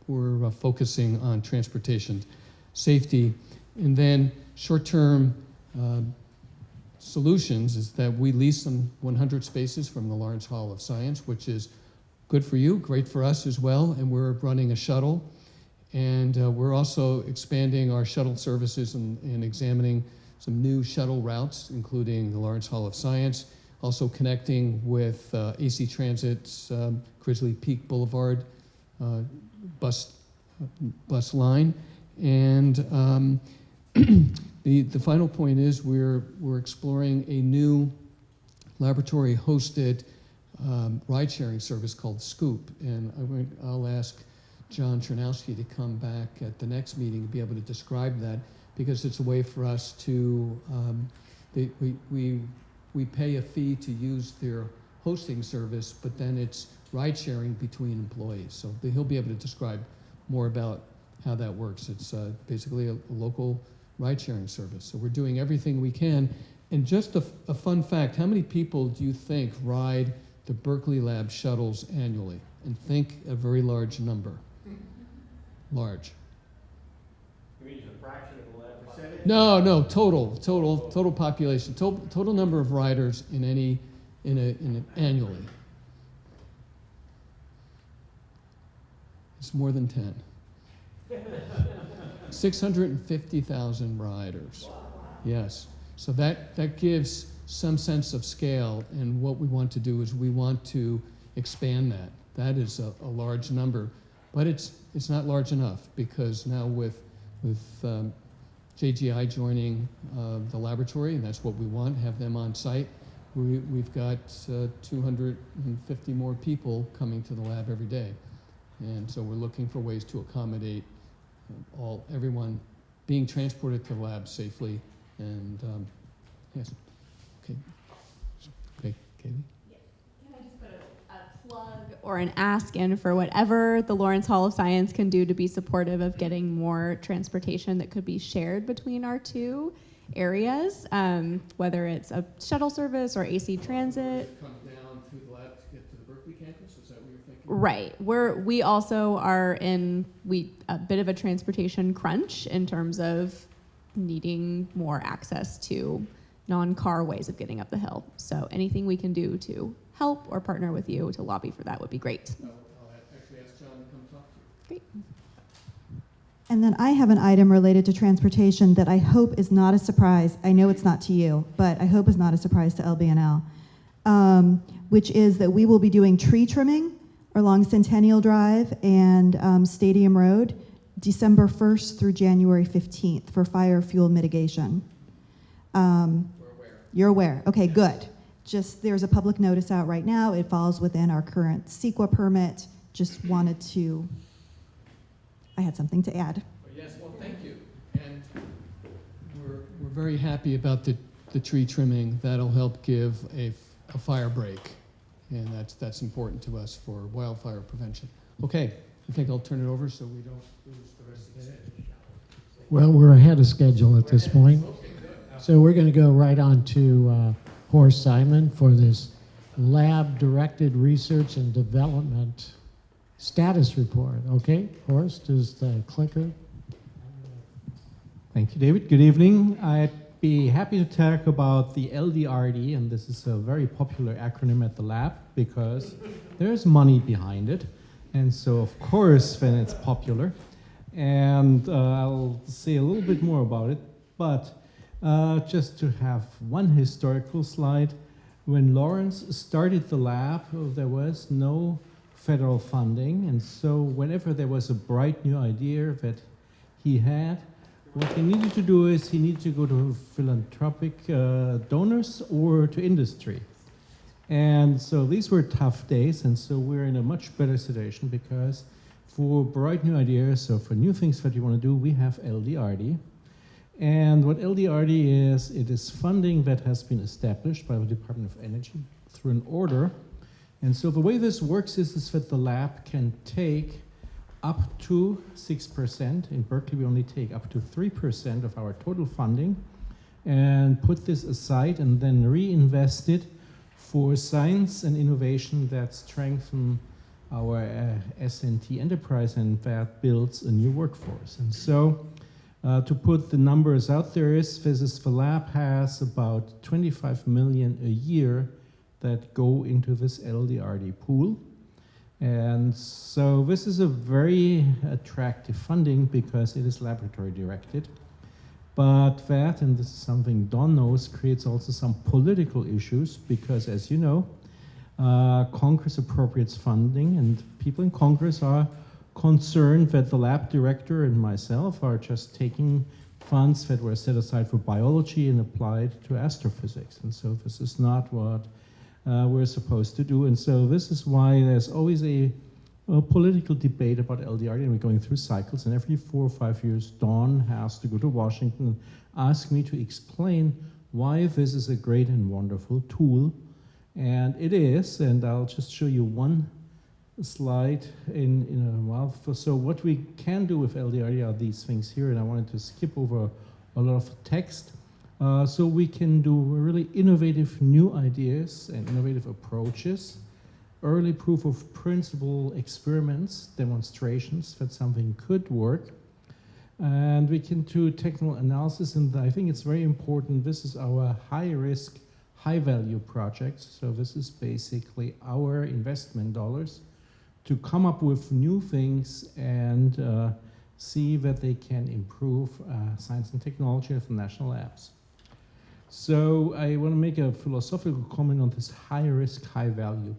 we're focusing on transportation safety. And then short-term solutions is that we lease some 100 spaces from the Lawrence Hall of Science, which is good for you, great for us as well. And we're running a shuttle. And we're also expanding our shuttle services and examining some new shuttle routes, including the Lawrence Hall of Science, also connecting with AC Transit's Grizzly Peak Boulevard bus line. And the final point is we're exploring a new laboratory-hosted ride-sharing service called Scoop. And I'll ask John Chernowski to come back at the next meeting and be able to describe that, because it's a way for us to, we pay a fee to use their hosting service, but then it's ride sharing between employees. So he'll be able to describe more about how that works. It's basically a local ride sharing service. So we're doing everything we can. And just a fun fact, how many people do you think ride the Berkeley Lab shuttles annually? And think a very large number. Large. You mean a fraction of the lab percentage? No, total population, total number of riders in annually. It's more than 10. 650,000 riders. Yes. So that gives some sense of scale, and what we want to do is we want to expand that. That is a large number, but it's not large enough, because now with JGI joining the laboratory, and that's what we want, have them on site, we've got 250 more people coming to the lab every day. And so we're looking for ways to accommodate everyone being transported to the lab safely. And yes, okay, Katie? Can I just put a plug or an ask in for whatever the Lawrence Hall of Science can do to be supportive of getting more transportation that could be shared between our two areas, whether it's a shuttle service or AC Transit. Come down through the lab to get to the Berkeley campus, is that what you're thinking? Right. We also are in a bit of a transportation crunch in terms of needing more access to non-car ways of getting up the hill. So anything we can do to help or partner with you to lobby for that would be great. I'll actually ask John to come talk to you. Great. And then I have an item related to transportation that I hope is not a surprise. I know it's not to you, but I hope is not a surprise to LBNL, which is that we will be doing tree trimming along Centennial Drive and Stadium Road December 1st through January 15th for fire fuel mitigation. We're aware. You're aware. Okay, good. Just there's a public notice out right now. It falls within our current CEQA permit. Just wanted to, I had something to add. Yes, well, thank you. And we're very happy about the tree trimming. That'll help give a fire break. And that's important to us for wildfire prevention. Okay, I think I'll turn it over so we don't lose the rest of the day. Well, we're ahead of schedule at this point. So we're going to go right on to Horst Simon for this lab-directed research and development status report. Okay, Horst is the clicker. Thank you, David. Good evening. I'd be happy to talk about the LDRD, and this is a very popular acronym at the lab because there's money behind it. And so, of course, when it's popular. And I'll say a little bit more about it, but just to have one historical slide. When Lawrence started the lab, there was no federal funding, and so whenever there was a bright new idea that he had, what he needed to do is he needed to go to philanthropic donors or to industry. And so these were tough days, and so we're in a much better situation because for bright new ideas, so for new things that you want to do, we have LDRD. And what LDRD is, it is funding that has been established by the Department of Energy through an order. And so the way this works is that the lab can take up to 6%. In Berkeley, we only take up to 3% of our total funding. and put this aside and then reinvest it for science and innovation that strengthen our S&T enterprise and that builds a new workforce. And so to put the numbers out there is, the lab has about 25 million a year that go into this LDRD pool. And so this is a very attractive funding because it is laboratory directed. But that, and this is something Don knows, creates also some political issues because, as you know, Congress appropriates funding and people in Congress are concerned that the lab director and myself are just taking funds that were set aside for biology and applied to astrophysics. And so this is not what we're supposed to do. And so this is why there's always a political debate about LDRD, and we're going through cycles, and every 4 or 5 years, Dawn has to go to Washington and ask me to explain why this is a great and wonderful tool. And it is, and I'll just show you one slide in a while. So what we can do with LDRD are these things here, and I wanted to skip over a lot of text. So we can do really innovative new ideas and innovative approaches, early proof of principle experiments, demonstrations that something could work. And we can do technical analysis, and I think it's very important. This is our high-risk, high-value projects. So this is basically our investment dollars to come up with new things and see that they can improve science and technology of the national labs. So I want to make a philosophical comment on this high-risk, high-value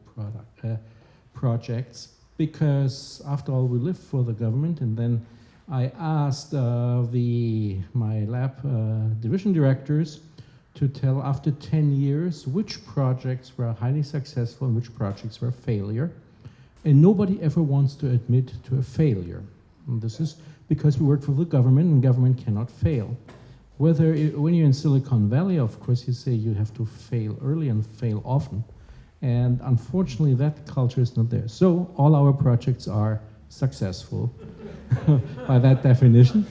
projects, because after all, we live for the government. And then I asked my lab division directors to tell after 10 years which projects were highly successful and which projects were a failure. And nobody ever wants to admit to a failure. And this is because we work for the government, and government cannot fail. When you're in Silicon Valley, of course, you say you have to fail early and fail often. And unfortunately, that culture is not there. So all our projects are successful by that definition.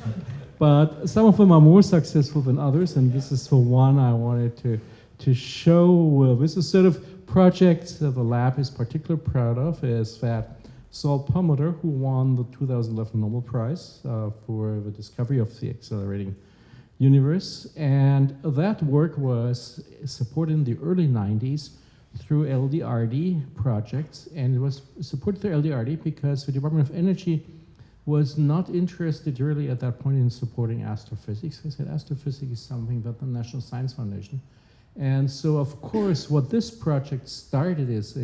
But some of them are more successful than others, and this is for one I wanted to show. This is sort of projects that the lab is particularly proud of, is that Saul Perlmutter, who won the 2011 Nobel Prize for the discovery of the accelerating universe, and that work was supported in the early 90s through LDRD projects, and it was supported through LDRD because the Department of Energy was not interested really at that point in supporting astrophysics. They said astrophysics is something that the National Science Foundation. And so of course what this project started is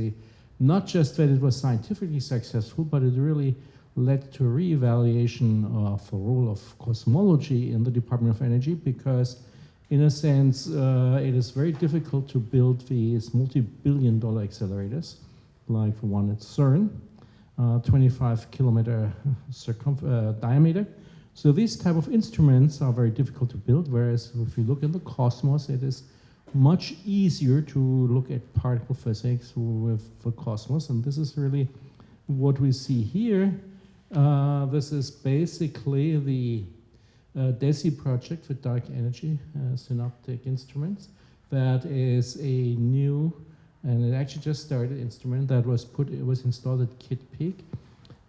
not just that it was scientifically successful, but it really led to a reevaluation of the role of cosmology in the Department of Energy, because in a sense it is very difficult to build these multi-billion-dollar accelerators, like the one at CERN, 25-kilometer diameter. So these type of instruments are very difficult to build, whereas if you look in the cosmos, it is much easier to look at particle physics with the cosmos, and this is really what we see here. This is basically the DESI project for dark energy synoptic instruments. That is a new, and it actually just started, instrument that was installed at Kitt Peak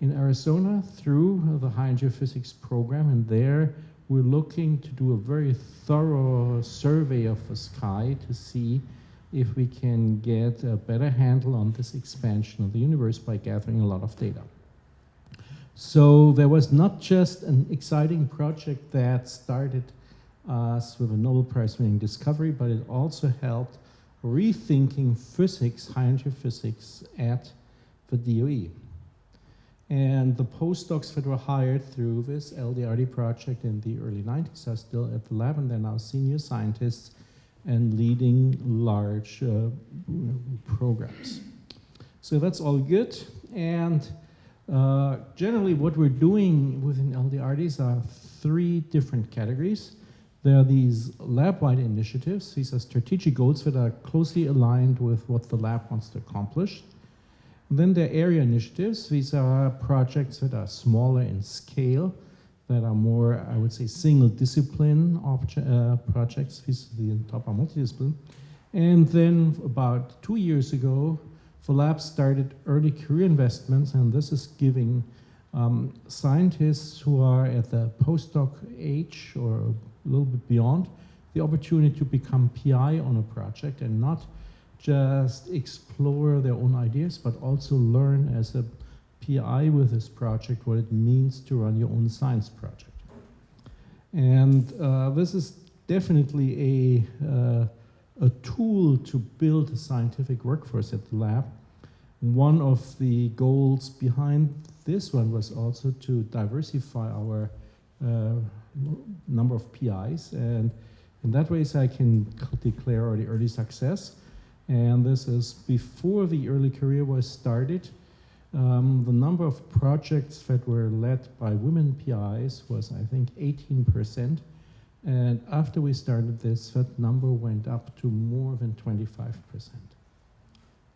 in Arizona through the high energy physics program, and there we're looking to do a very thorough survey of the sky to see if we can get a better handle on this expansion of the universe by gathering a lot of data. So there was not just an exciting project that started us with a Nobel Prize winning discovery, but it also helped rethinking physics, high energy physics at the DOE. And the postdocs that were hired through this LDRD project in the early 90s are still at the lab, and they're now senior scientists and leading large programs. So that's all good. And generally what we're doing within LDRDs are 3 different categories. There are these lab-wide initiatives. These are strategic goals that are closely aligned with what the lab wants to accomplish. Then there are area initiatives. These are projects that are smaller in scale, that are more, I would say, single discipline projects. The top are multidiscipline. And then about 2 years ago, the lab started early career investments, and this is giving scientists who are at the postdoc age or a little bit beyond the opportunity to become PI on a project and not just explore their own ideas, but also learn as a PI with this project what it means to run your own science project. And this is definitely a tool to build a scientific workforce at the lab. One of the goals behind this one was also to diversify our number of PIs, and in that way I can declare already early success. And this is before the early career was started. The number of projects that were led by women PIs was, I think, 18%. And after we started this, that number went up to more than 25%.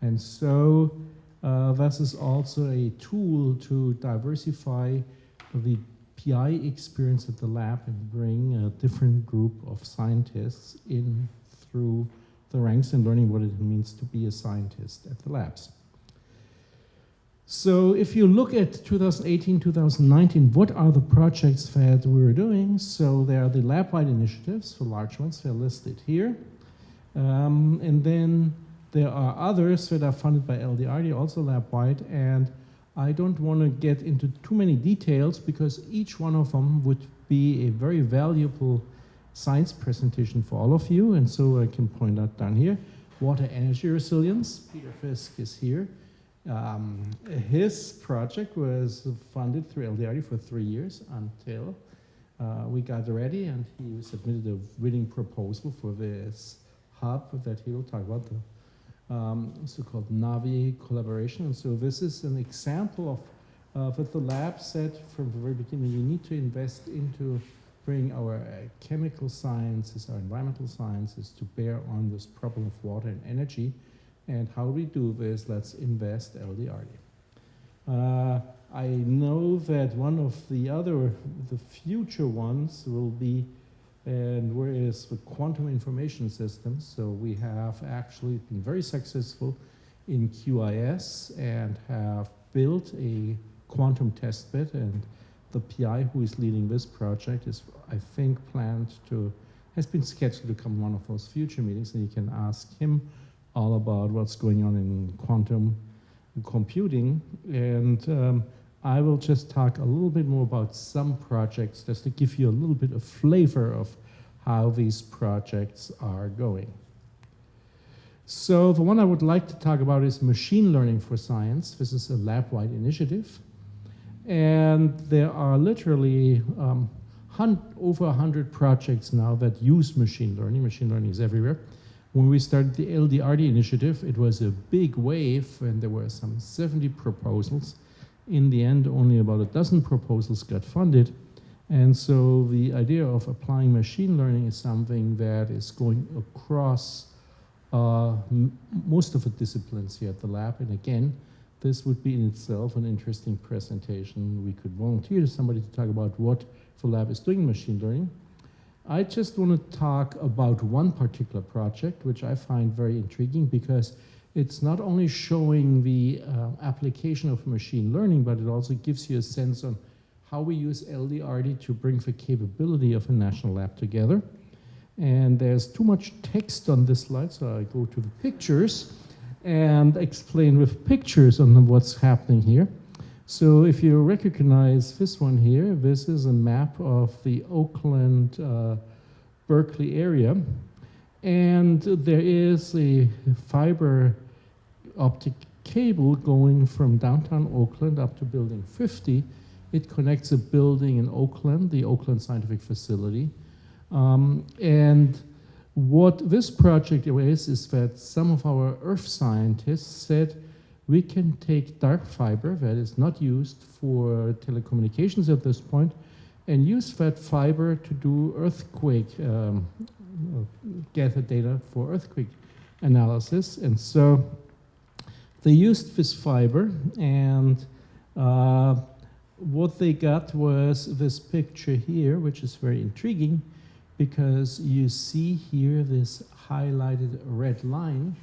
And so this is also a tool to diversify the PI experience at the lab and bring a different group of scientists in through the ranks and learning what it means to be a scientist at the labs. So if you look at 2018, 2019, what are the projects that we were doing? So there are the lab-wide initiatives, the large ones, they're listed here. And then there are others that are funded by LDRD, also lab-wide, and I don't want to get into too many details because each one of them would be a very valuable science presentation for all of you, and so I can point out down here. Water energy resilience, Peter Fisk is here. His project was funded through LDRD for 3 years until we got ready, and he submitted a winning proposal for this hub that he will talk about, the so-called Navi collaboration. And so this is an example of what the lab said from the very beginning. You need to invest into bring our chemical sciences, our environmental sciences to bear on this problem of water and energy. And how we do this, let's invest LDRD. I know that one of the future ones will be, and where is the quantum information systems. So we have actually been very successful in QIS and have built a quantum testbed, and the PI who is leading this project is, I think, has been scheduled to come to one of those future meetings, and you can ask him all about what's going on in quantum computing. And I will just talk a little bit more about some projects just to give you a little bit of flavor of how these projects are going. So the one I would like to talk about is machine learning for science. This is a lab-wide initiative. And there are literally over 100 projects now that use machine learning. Machine learning is everywhere. When we started the LDRD initiative, it was a big wave, and there were some 70 proposals. In the end, only about a dozen proposals got funded. And so the idea of applying machine learning is something that is going across most of the disciplines here at the lab. And again, this would be in itself an interesting presentation. We could volunteer to somebody to talk about what the lab is doing in machine learning. I just want to talk about one particular project, which I find very intriguing because it's not only showing the application of machine learning, but it also gives you a sense on how we use LDRD to bring the capability of a national lab together. And there's too much text on this slide, so I go to the pictures and explain with pictures on what's happening here. So if you recognize this one here, this is a map of the Oakland, Berkeley area. And there is a fiber optic cable going from downtown Oakland up to building 50. It connects a building in Oakland, the Oakland Scientific Facility. And what this project is that some of our earth scientists said, we can take dark fiber that is not used for telecommunications at this point and use that fiber to do earthquake, gather data for earthquake analysis. And so they used this fiber, and what they got was this picture here, which is very intriguing because you see here this highlighted red line,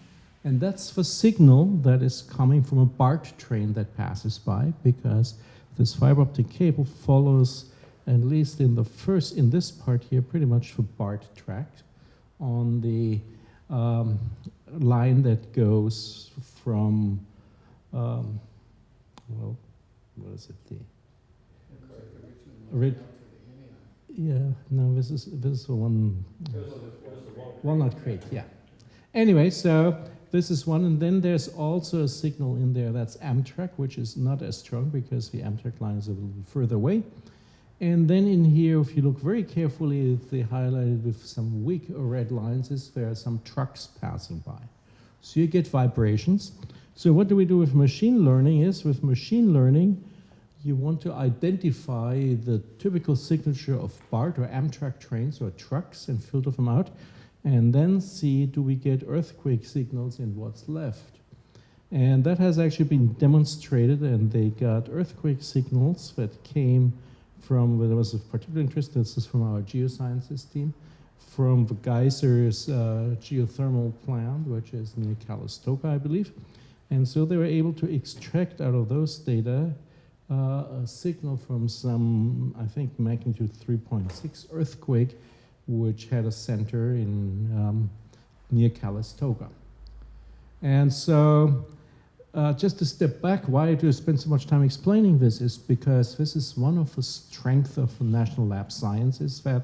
and that's the signal that is coming from a BART train that passes by, because this fiber optic cable follows, at least in this part here, pretty much the BART track on the line that goes from, well, what is it? This is the one. Walnut Crate, yeah. Anyway, so this is one, and then there's also a signal in there that's Amtrak, which is not as strong because the Amtrak line is a little further away. And then in here, if you look very carefully, they highlighted with some weak red lines, is there are some trucks passing by. So you get vibrations. So what do we do with machine learning is, with machine learning, you want to identify the typical signature of BART or Amtrak trains or trucks and filter them out, and then see, do we get earthquake signals in what's left? And that has actually been demonstrated, and they got earthquake signals that came from, where there was of particular interest, this is from our geosciences team, from the Geysers geothermal plant, which is near Calistoga, I believe. And so they were able to extract out of those data a signal from some, I think, magnitude 3.6 earthquake, which had a center in near Calistoga. And so, just to step back, why do I spend so much time explaining this is because this is one of the strengths of the National Lab Science, is that,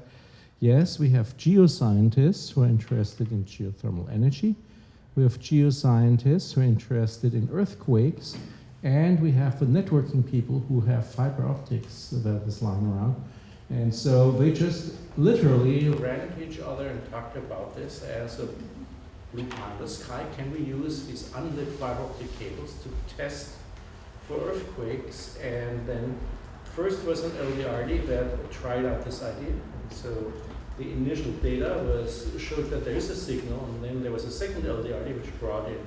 yes, we have geoscientists who are interested in geothermal energy, we have geoscientists who are interested in earthquakes, and we have the networking people who have fiber optics that is lying around. And so they just literally ran into each other and talked about this as a blue pie in the sky. Can we use these unlit fiber optic cables to test for earthquakes? And then first was an LDRD that tried out this idea. And so the initial data showed that there is a signal, and then there was a second LDRD which brought in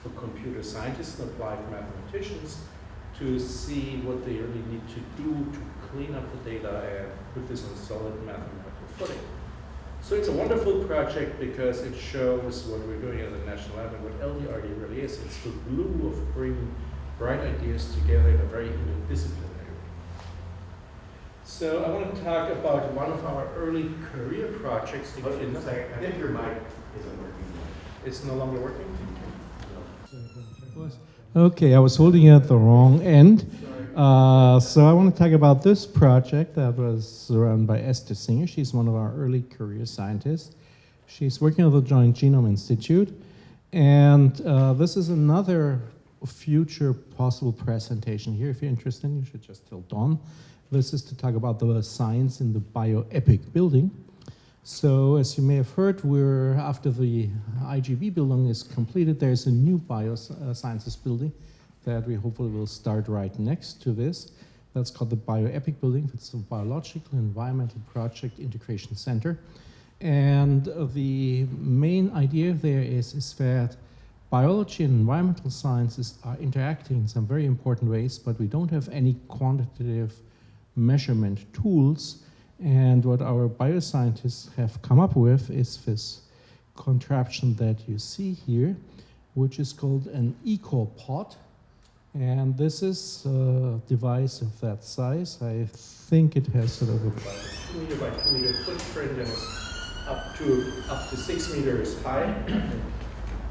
for computer scientists and applied mathematicians to see what they really need to do to clean up the data and put this on solid mathematical footing. So it's a wonderful project because it shows what we're doing as a national lab and what LDRD really is. It's the glue of bringing bright ideas together in a very interdisciplinary way. So I want to talk about one of our early career projects. I think your mic isn't working. It's no longer working? Okay, I was holding it at the wrong end. So I want to talk about this project that was run by Esther Singer. She's one of our early career scientists. She's working at the Joint Genome Institute. And this is another future possible presentation here. If you're interested, you should just tell Dawn. This is to talk about the science in the bioepic building. So as you may have heard, after the IGB building is completed, there's a new biosciences building that we hopefully will start right next to this. That's called the bioepic building. It's a biological environmental project integration center. And the main idea there is that biology and environmental sciences are interacting in some very important ways, but we don't have any quantitative measurement tools. And what our bioscientists have come up with is this contraption that you see here, which is called an EcoPod. And this is a device of that size. I think it has sort of a 2 meter by 2 meter footprint and is up to 6 meters high.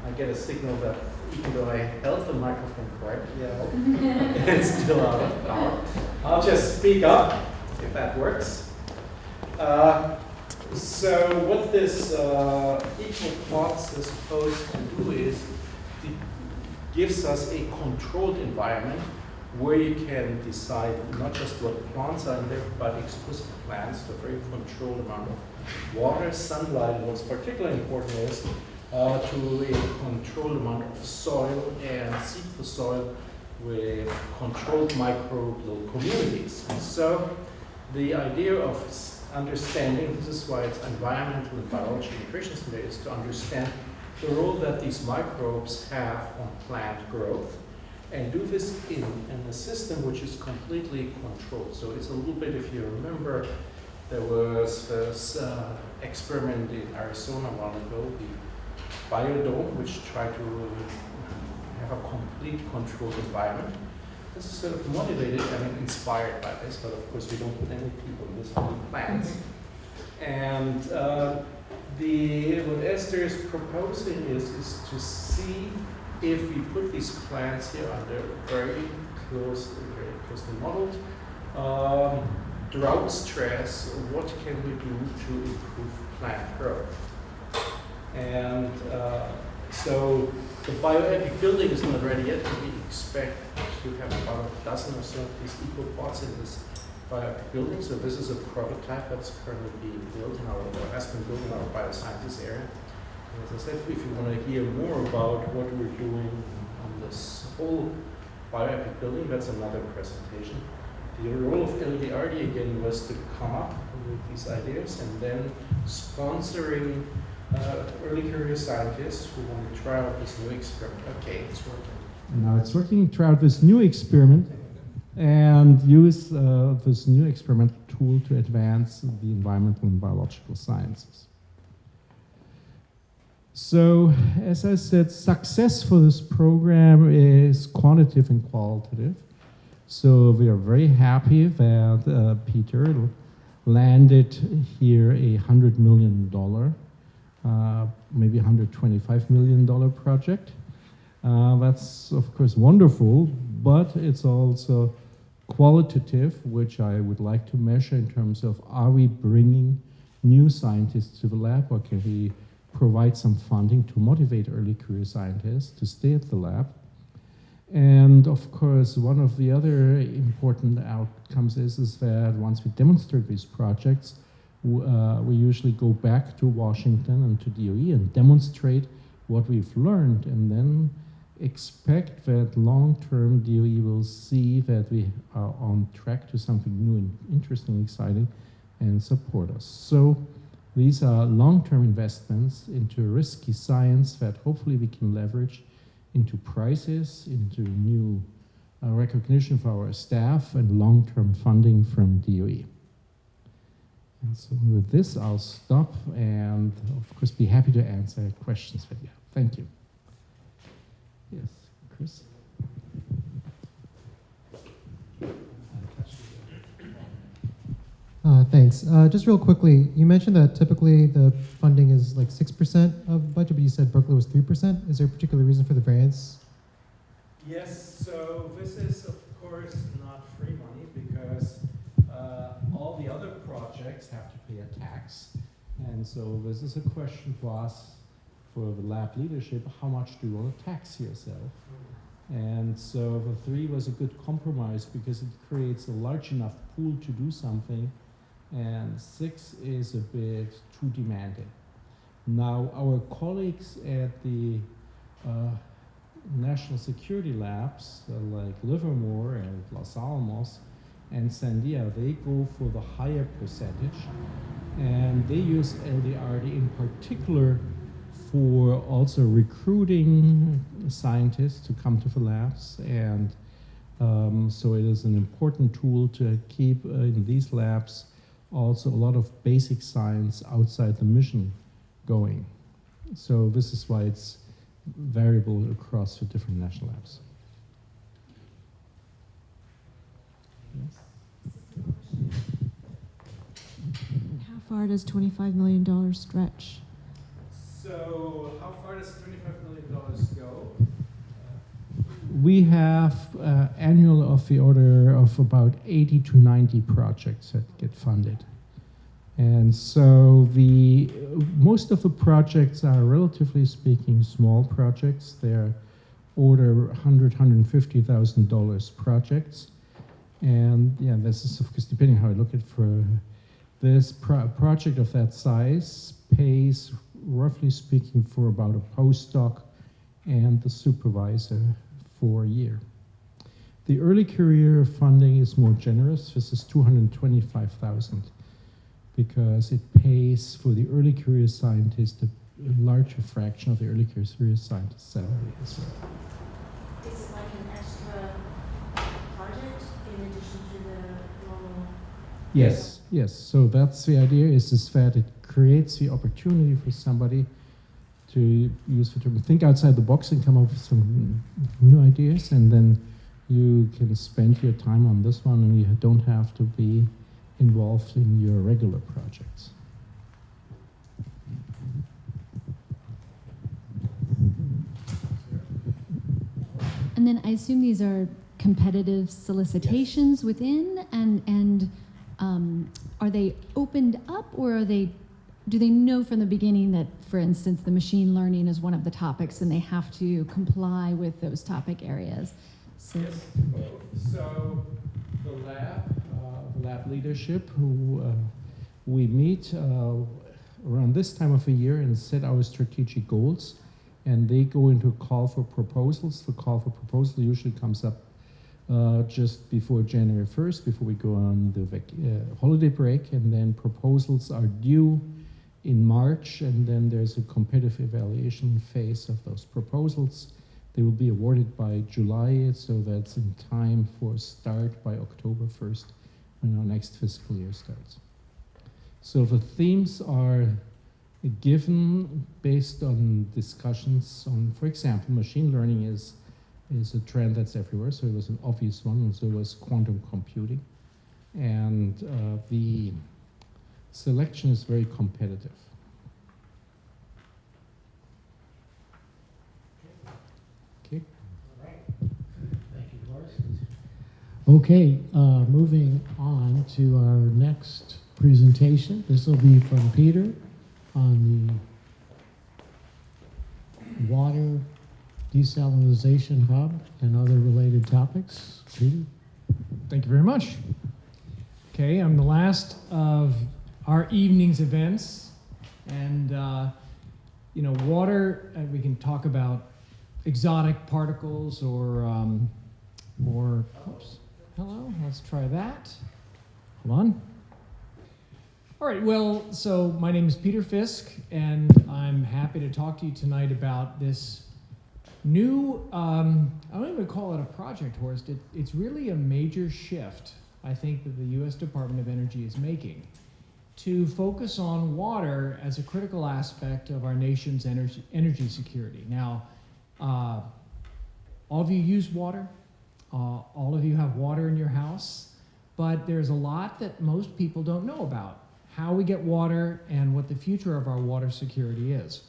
I get a signal that even though I held the microphone correctly, it's still out of power. I'll just speak up if that works. So what this EcoPods is supposed to do is it gives us a controlled environment where you can decide not just what plants are in there, but expose plants to a very controlled amount of water, sunlight, and what's particularly important is to a controlled amount of soil and seed the soil with controlled microbial communities. And so the idea of understanding, this is why it's environmental and biology integration today, is to understand the role that these microbes have on plant growth and do this in a system which is completely controlled. So it's a little bit, if you remember, there was this experiment in Arizona a while ago, the Biodome, which tried to have a complete controlled environment. This is sort of motivated and inspired by this, but of course we don't put any people in this, only plants. And what Esther is proposing is to see if we put these plants here under very closely modeled drought stress, what can we do to improve plant growth? And so the bioepic building is not ready yet, and we expect to have about a dozen or so of these eco-pods in this bioepic building. So this is a prototype that's currently being built in or has been built in our biosciences area. And as I said, if you want to hear more about what we're doing on this whole bioepic building, that's another presentation. The role of LDRD again was to come up with these ideas and then sponsoring early career scientists who want to try out this new experiment. Okay, it's working. Now it's working. Try out this new experiment and use this new experimental tool to advance the environmental and biological sciences. So, as I said, success for this program is quantitative and qualitative. So we are very happy that Peter landed here $100 million, maybe $125 million project. That's of course wonderful, but it's also qualitative, which I would like to measure in terms of, are we bringing new scientists to the lab, or can we provide some funding to motivate early career scientists to stay at the lab? And of course, one of the other important outcomes is that once we demonstrate these projects, we usually go back to Washington and to DOE and demonstrate what we've learned, and then expect that long-term DOE will see that we are on track to something new and interesting, exciting, and support us. So these are long-term investments into risky science that hopefully we can leverage into prizes, into new recognition for our staff, and long-term funding from DOE. And so with this, I'll stop and, of course, be happy to answer questions that you have. Thank you. Yes, Chris? Thanks. Just real quickly, you mentioned that typically the funding is like 6% of the budget, but you said Berkeley was 3%. Is there a particular reason for the variance? Yes, so this is, of course, not free money because all the other projects have to pay a tax. And so this is a question for us, for the lab leadership, how much do you want to tax yourself? And so the 3 was a good compromise because it creates a large enough pool to do something, and 6 is a bit too demanding. Now, our colleagues at the national security labs, like Livermore and Los Alamos and Sandia, they go for the higher percentage, and they use LDRD in particular for also recruiting scientists to come to the labs, and so it is an important tool to keep in these labs also a lot of basic science outside the mission going. So this is why it's variable across the different national labs. Yes. How far does $25 million stretch? So how far does $25 million go? We have annual of the order of about 80 to 90 projects that get funded. And so most of the projects are, relatively speaking, small projects. They're order $100,000, $150,000 projects. And yeah, this is, of course, depending how I look at it, for this project of that size pays, roughly speaking, for about a postdoc and the supervisor for a year. The early career funding is more generous. This is $225,000 because it pays for the early career scientist a larger fraction of the early career scientist salary as well. Is it like an project in addition to the normal? Yes, yes. So that's the idea, is that it creates the opportunity for somebody to use the term, think outside the box and come up with some new ideas, and then you can spend your time on this one and you don't have to be involved in your regular projects. And then I assume these are competitive solicitations within, and are they opened up, or do they know from the beginning that, for instance, the machine learning is one of the topics and they have to comply with those topic areas? So, yes, so the lab leadership who we meet around this time of the year and set our strategic goals, and they go into a call for proposals. The call for proposal usually comes up just before January 1st, before we go on the holiday break, and then proposals are due in March, and then there's a competitive evaluation phase of those proposals. They will be awarded by July, so that's in time for start by October 1st, when our next fiscal year starts. So the themes are given based on discussions on, for example, machine learning is a trend that's everywhere, so it was an obvious one, and so was quantum computing. And the selection is very competitive. Okay. All right. Thank you, Boris. Okay, moving on to our next presentation. This will be from Peter on the water desalination hub and other related topics. Peter? Thank you very much. Okay, I'm the last of our evening's events, and water. We can talk about exotic particles or oops. Hello. Let's try that. Hold on. All right. Well, so my name is Peter Fisk, and I'm happy to talk to you tonight about this new, I don't even call it a project, Horst. It's really a major shift, I think, that the U.S. Department of Energy is making to focus on water as a critical aspect of our nation's energy security. Now, all of you use water. All of you have water in your house, but there's a lot that most people don't know about how we get water and what the future of our water security is.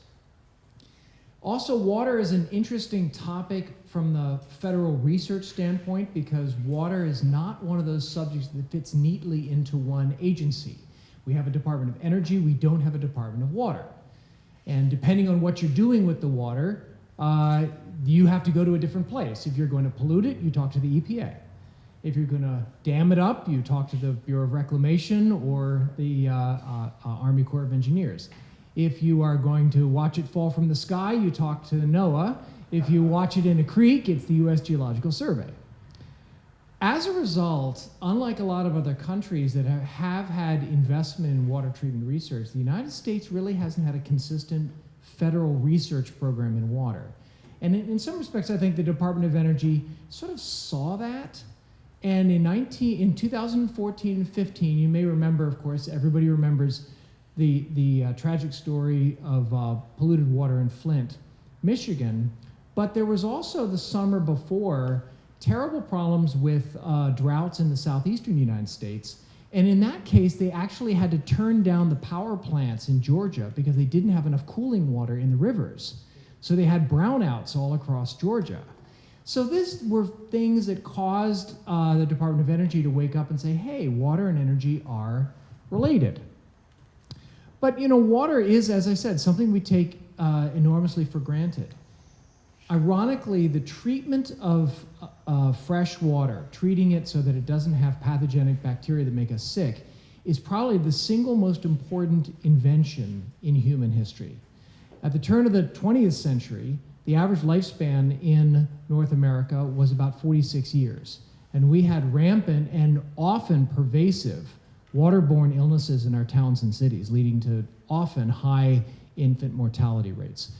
Also, water is an interesting topic from the federal research standpoint because water is not one of those subjects that fits neatly into one agency. We have a Department of Energy, we don't have a Department of Water. And depending on what you're doing with the water, you have to go to a different place. If you're going to pollute it, you talk to the EPA. If you're going to dam it up, you talk to the Bureau of Reclamation or the Army Corps of Engineers. If you are going to watch it fall from the sky, you talk to NOAA. If you watch it in a creek, it's the U.S. Geological Survey. As a result, unlike a lot of other countries that have had investment in water treatment research, the United States really hasn't had a consistent federal research program in water. And in some respects, I think the Department of Energy sort of saw that. And in 2014 and 15, you may remember, of course, everybody remembers the tragic story of polluted water in Flint, Michigan. But there was also the summer before terrible problems with droughts in the southeastern United States. And in that case, they actually had to turn down the power plants in Georgia because they didn't have enough cooling water in the rivers. So they had brownouts all across Georgia. So these were things that caused the Department of Energy to wake up and say, hey, water and energy are related. But water is, as I said, something we take enormously for granted. Ironically, the treatment of fresh water, treating it so that it doesn't have pathogenic bacteria that make us sick, is probably the single most important invention in human history. At the turn of the 20th century, the average lifespan in North America was about 46 years. And we had rampant and often pervasive waterborne illnesses in our towns and cities, leading to often high infant mortality rates.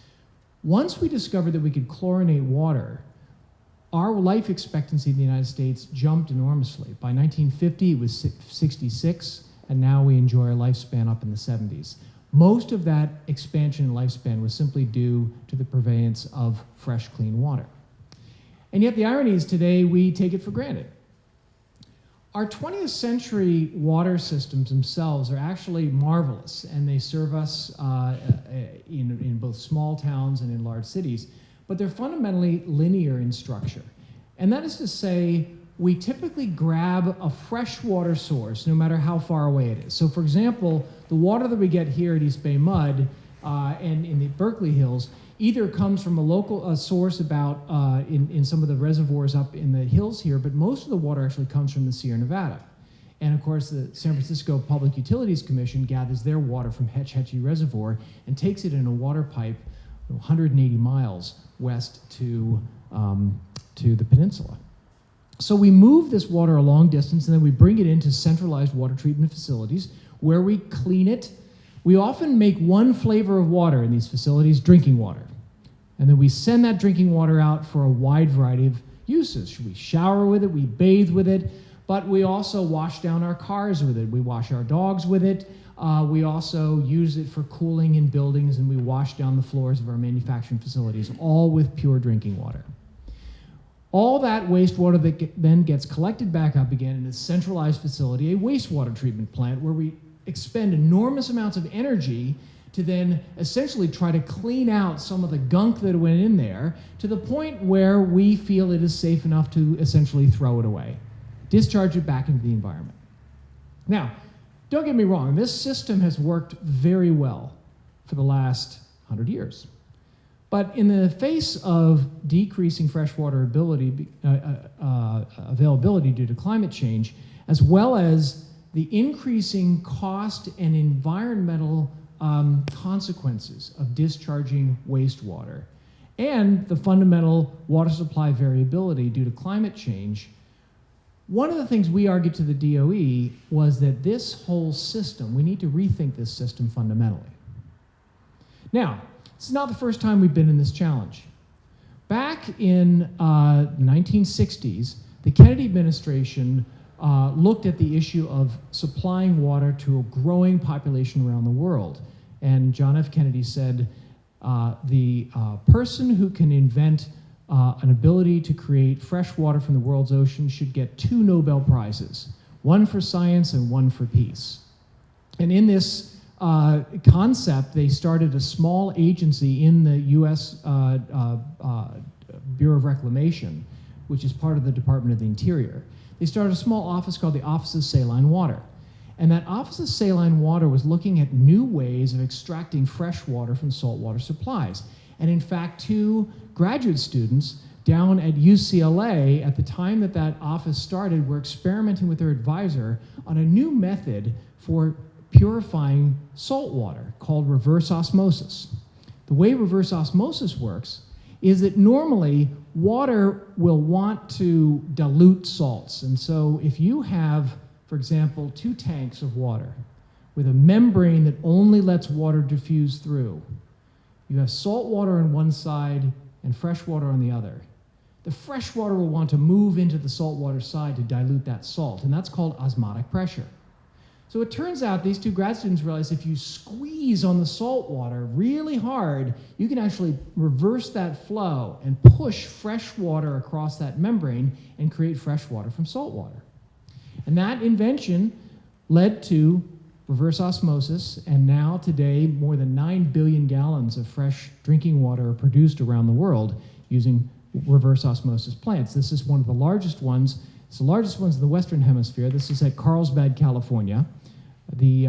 Once we discovered that we could chlorinate water, our life expectancy in the United States jumped enormously. By 1950, it was 66, and now we enjoy a lifespan up in the 70s. Most of that expansion in lifespan was simply due to the purveyance of fresh, clean water. And yet the irony is today we take it for granted. Our 20th century water systems themselves are actually marvelous, and they serve us in both small towns and in large cities, but they're fundamentally linear in structure. And that is to say, we typically grab a freshwater source no matter how far away it is. So for example, the water that we get here at East Bay Mud and in the Berkeley Hills either comes from a local source about in some of the reservoirs up in the hills here, but most of the water actually comes from the Sierra Nevada. And of course, the San Francisco Public Utilities Commission gathers their water from Hetch Hetchy Reservoir and takes it in a water pipe 180 miles west to the peninsula. So we move this water a long distance and then we bring it into centralized water treatment facilities where we clean it. We often make one flavor of water in these facilities, drinking water. And then we send that drinking water out for a wide variety of uses. We shower with it, we bathe with it, but we also wash down our cars with it. We wash our dogs with it. We also use it for cooling in buildings, and we wash down the floors of our manufacturing facilities, all with pure drinking water. All that wastewater that then gets collected back up again in a centralized facility, a wastewater treatment plant, where we expend enormous amounts of energy to then essentially try to clean out some of the gunk that went in there to the point where we feel it is safe enough to essentially throw it away, discharge it back into the environment. Now, don't get me wrong, this system has worked very well for the last 100 years. But in the face of decreasing freshwater availability due to climate change, as well as the increasing cost and environmental consequences of discharging wastewater, and the fundamental water supply variability due to climate change, one of the things we argued to the DOE was that this whole system, we need to rethink this system fundamentally. Now, it's not the first time we've been in this challenge. Back in the 1960s, the Kennedy administration looked at the issue of supplying water to a growing population around the world. And John F. Kennedy said, the person who can invent an ability to create fresh water from the world's oceans should get 2 Nobel Prizes, one for science and one for peace. And in this concept, they started a small agency in the U.S. Bureau of Reclamation, which is part of the Department of the Interior. They started a small office called the Office of Saline Water. And that Office of Saline Water was looking at new ways of extracting fresh water from saltwater supplies. And in fact, 2 graduate students down at UCLA, at the time that that office started, were experimenting with their advisor on a new method for purifying salt water called reverse osmosis. The way reverse osmosis works is that normally water will want to dilute salts. And so if you have, for example, 2 tanks of water with a membrane that only lets water diffuse through, you have salt water on one side and fresh water on the other. The fresh water will want to move into the saltwater side to dilute that salt, and that's called osmotic pressure. So it turns out these 2 grad students realized if you squeeze on the salt water really hard, you can actually reverse that flow and push fresh water across that membrane and create fresh water from salt water. And that invention led to reverse osmosis, and now today more than 9 billion gallons of fresh drinking water are produced around the world using reverse osmosis plants. This is one of the largest ones. It's the largest ones in the Western Hemisphere. This is at Carlsbad, California, the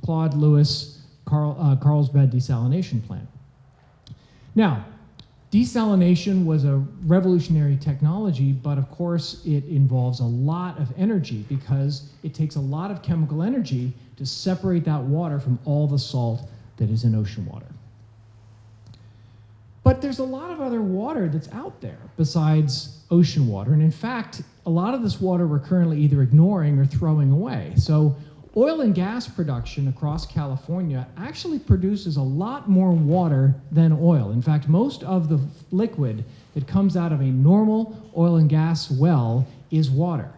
Claude Lewis Carlsbad desalination plant. Now, desalination was a revolutionary technology, but of course it involves a lot of energy because it takes a lot of chemical energy to separate that water from all the salt that is in ocean water. But there's a lot of other water that's out there besides ocean water, and in fact, a lot of this water we're currently either ignoring or throwing away. So oil and gas production across California actually produces a lot more water than oil. In fact, most of the liquid that comes out of a normal oil and gas well is water.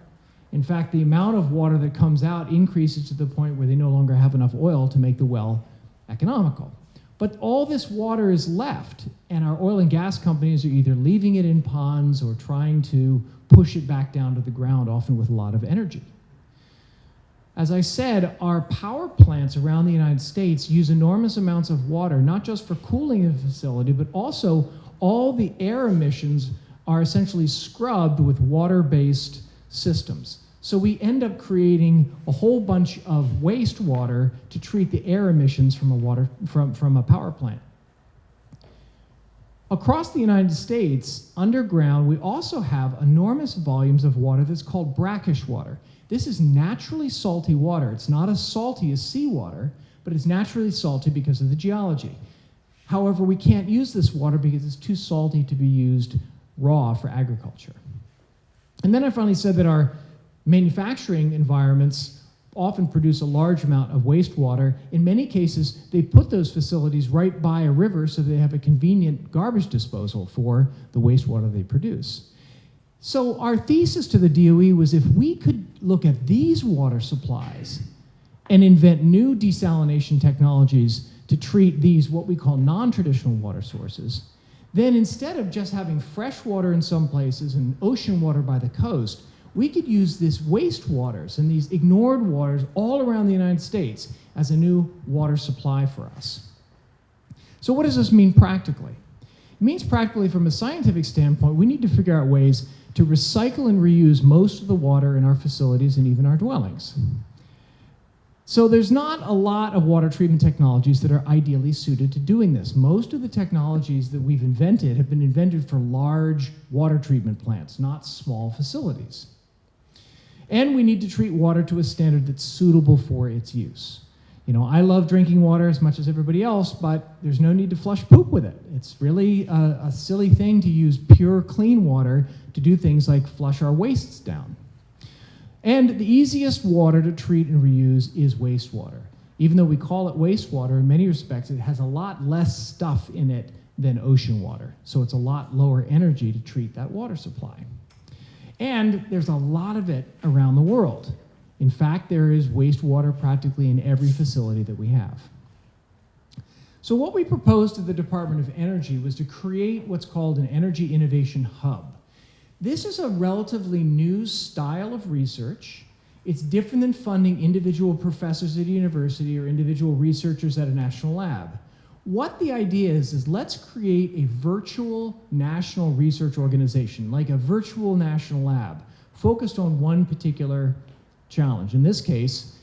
In fact, the amount of water that comes out increases to the point where they no longer have enough oil to make the well economical. But all this water is left, and our oil and gas companies are either leaving it in ponds or trying to push it back down to the ground, often with a lot of energy. As I said, our power plants around the United States use enormous amounts of water, not just for cooling the facility, but also all the air emissions are essentially scrubbed with water-based systems. So we end up creating a whole bunch of wastewater to treat the air emissions from a power plant. Across the United States, underground, we also have enormous volumes of water that's called brackish water. This is naturally salty water. It's not as salty as seawater, but it's naturally salty because of the geology. However, we can't use this water because it's too salty to be used raw for agriculture. And then I finally said that our manufacturing environments often produce a large amount of wastewater. In many cases, they put those facilities right by a river so they have a convenient garbage disposal for the wastewater they produce. So our thesis to the DOE was if we could look at these water supplies and invent new desalination technologies to treat these, what we call non-traditional water sources, then instead of just having fresh water in some places and ocean water by the coast, we could use this wastewaters and these ignored waters all around the United States as a new water supply for us. So what does this mean practically? It means practically from a scientific standpoint, we need to figure out ways to recycle and reuse most of the water in our facilities and even our dwellings. So there's not a lot of water treatment technologies that are ideally suited to doing this. Most of the technologies that we've invented have been invented for large water treatment plants, not small facilities. And we need to treat water to a standard that's suitable for its use. You know, I love drinking water as much as everybody else, but there's no need to flush poop with it. It's really a silly thing to use pure, clean water to do things like flush our wastes down. And the easiest water to treat and reuse is wastewater. Even though we call it wastewater, in many respects, it has a lot less stuff in it than ocean water. So it's a lot lower energy to treat that water supply. And there's a lot of it around the world. In fact, there is wastewater practically in every facility that we have. So what we proposed to the Department of Energy was to create what's called an Energy Innovation Hub. This is a relatively new style of research. It's different than funding individual professors at a university or individual researchers at a national lab. What the idea is let's create a virtual national research organization, like a virtual national lab, focused on one particular challenge. In this case,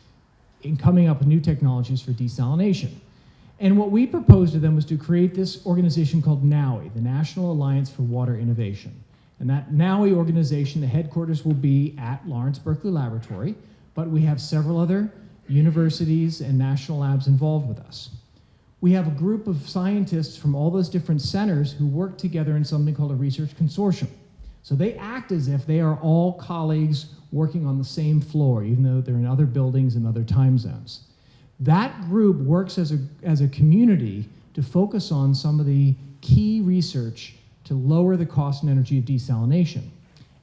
in coming up with new technologies for desalination. And what we proposed to them was to create this organization called NAWI, the National Alliance for Water Innovation. And that NAWI organization, the headquarters will be at Lawrence Berkeley Laboratory, but we have several other universities and national labs involved with us. We have a group of scientists from all those different centers who work together in something called a research consortium. So they act as if they are all colleagues working on the same floor, even though they're in other buildings and other time zones. That group works as a community to focus on some of the key research to lower the cost and energy of desalination.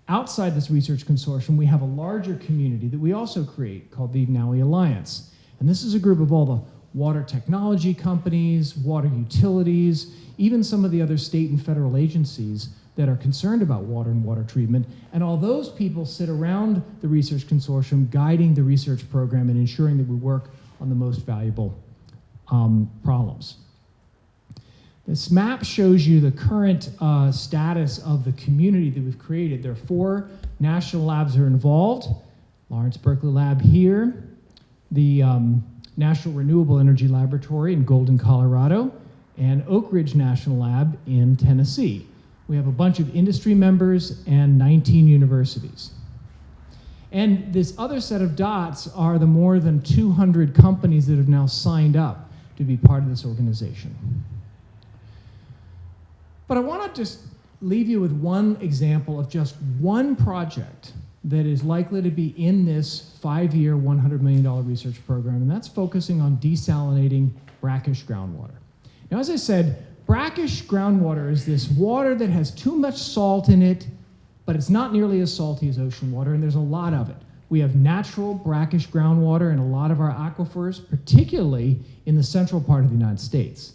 Outside this research consortium, we have a larger community that we also create called the NAWI Alliance. And this is a group of all the water technology companies, water utilities, even some of the other state and federal agencies that are concerned about water and water treatment. And all those people sit around the research consortium guiding the research program and ensuring that we work on the most valuable problems. This map shows you the current status of the community that we've created. There are 4 national labs that are involved. Lawrence Berkeley Lab here, the National Renewable Energy Laboratory in Golden, Colorado, and Oak Ridge National Lab in Tennessee. We have a bunch of industry members and 19 universities. And this other set of dots are the more than 200 companies that have now signed up to be part of this organization. But I want to just leave you with one example of just one project that is likely to be in this 5-year, $100 million research program, and that's focusing on desalinating brackish groundwater. Now, as I said, brackish groundwater is this water that has too much salt in it, but it's not nearly as salty as ocean water, and there's a lot of it. We have natural brackish groundwater in a lot of our aquifers, particularly in the central part of the United States.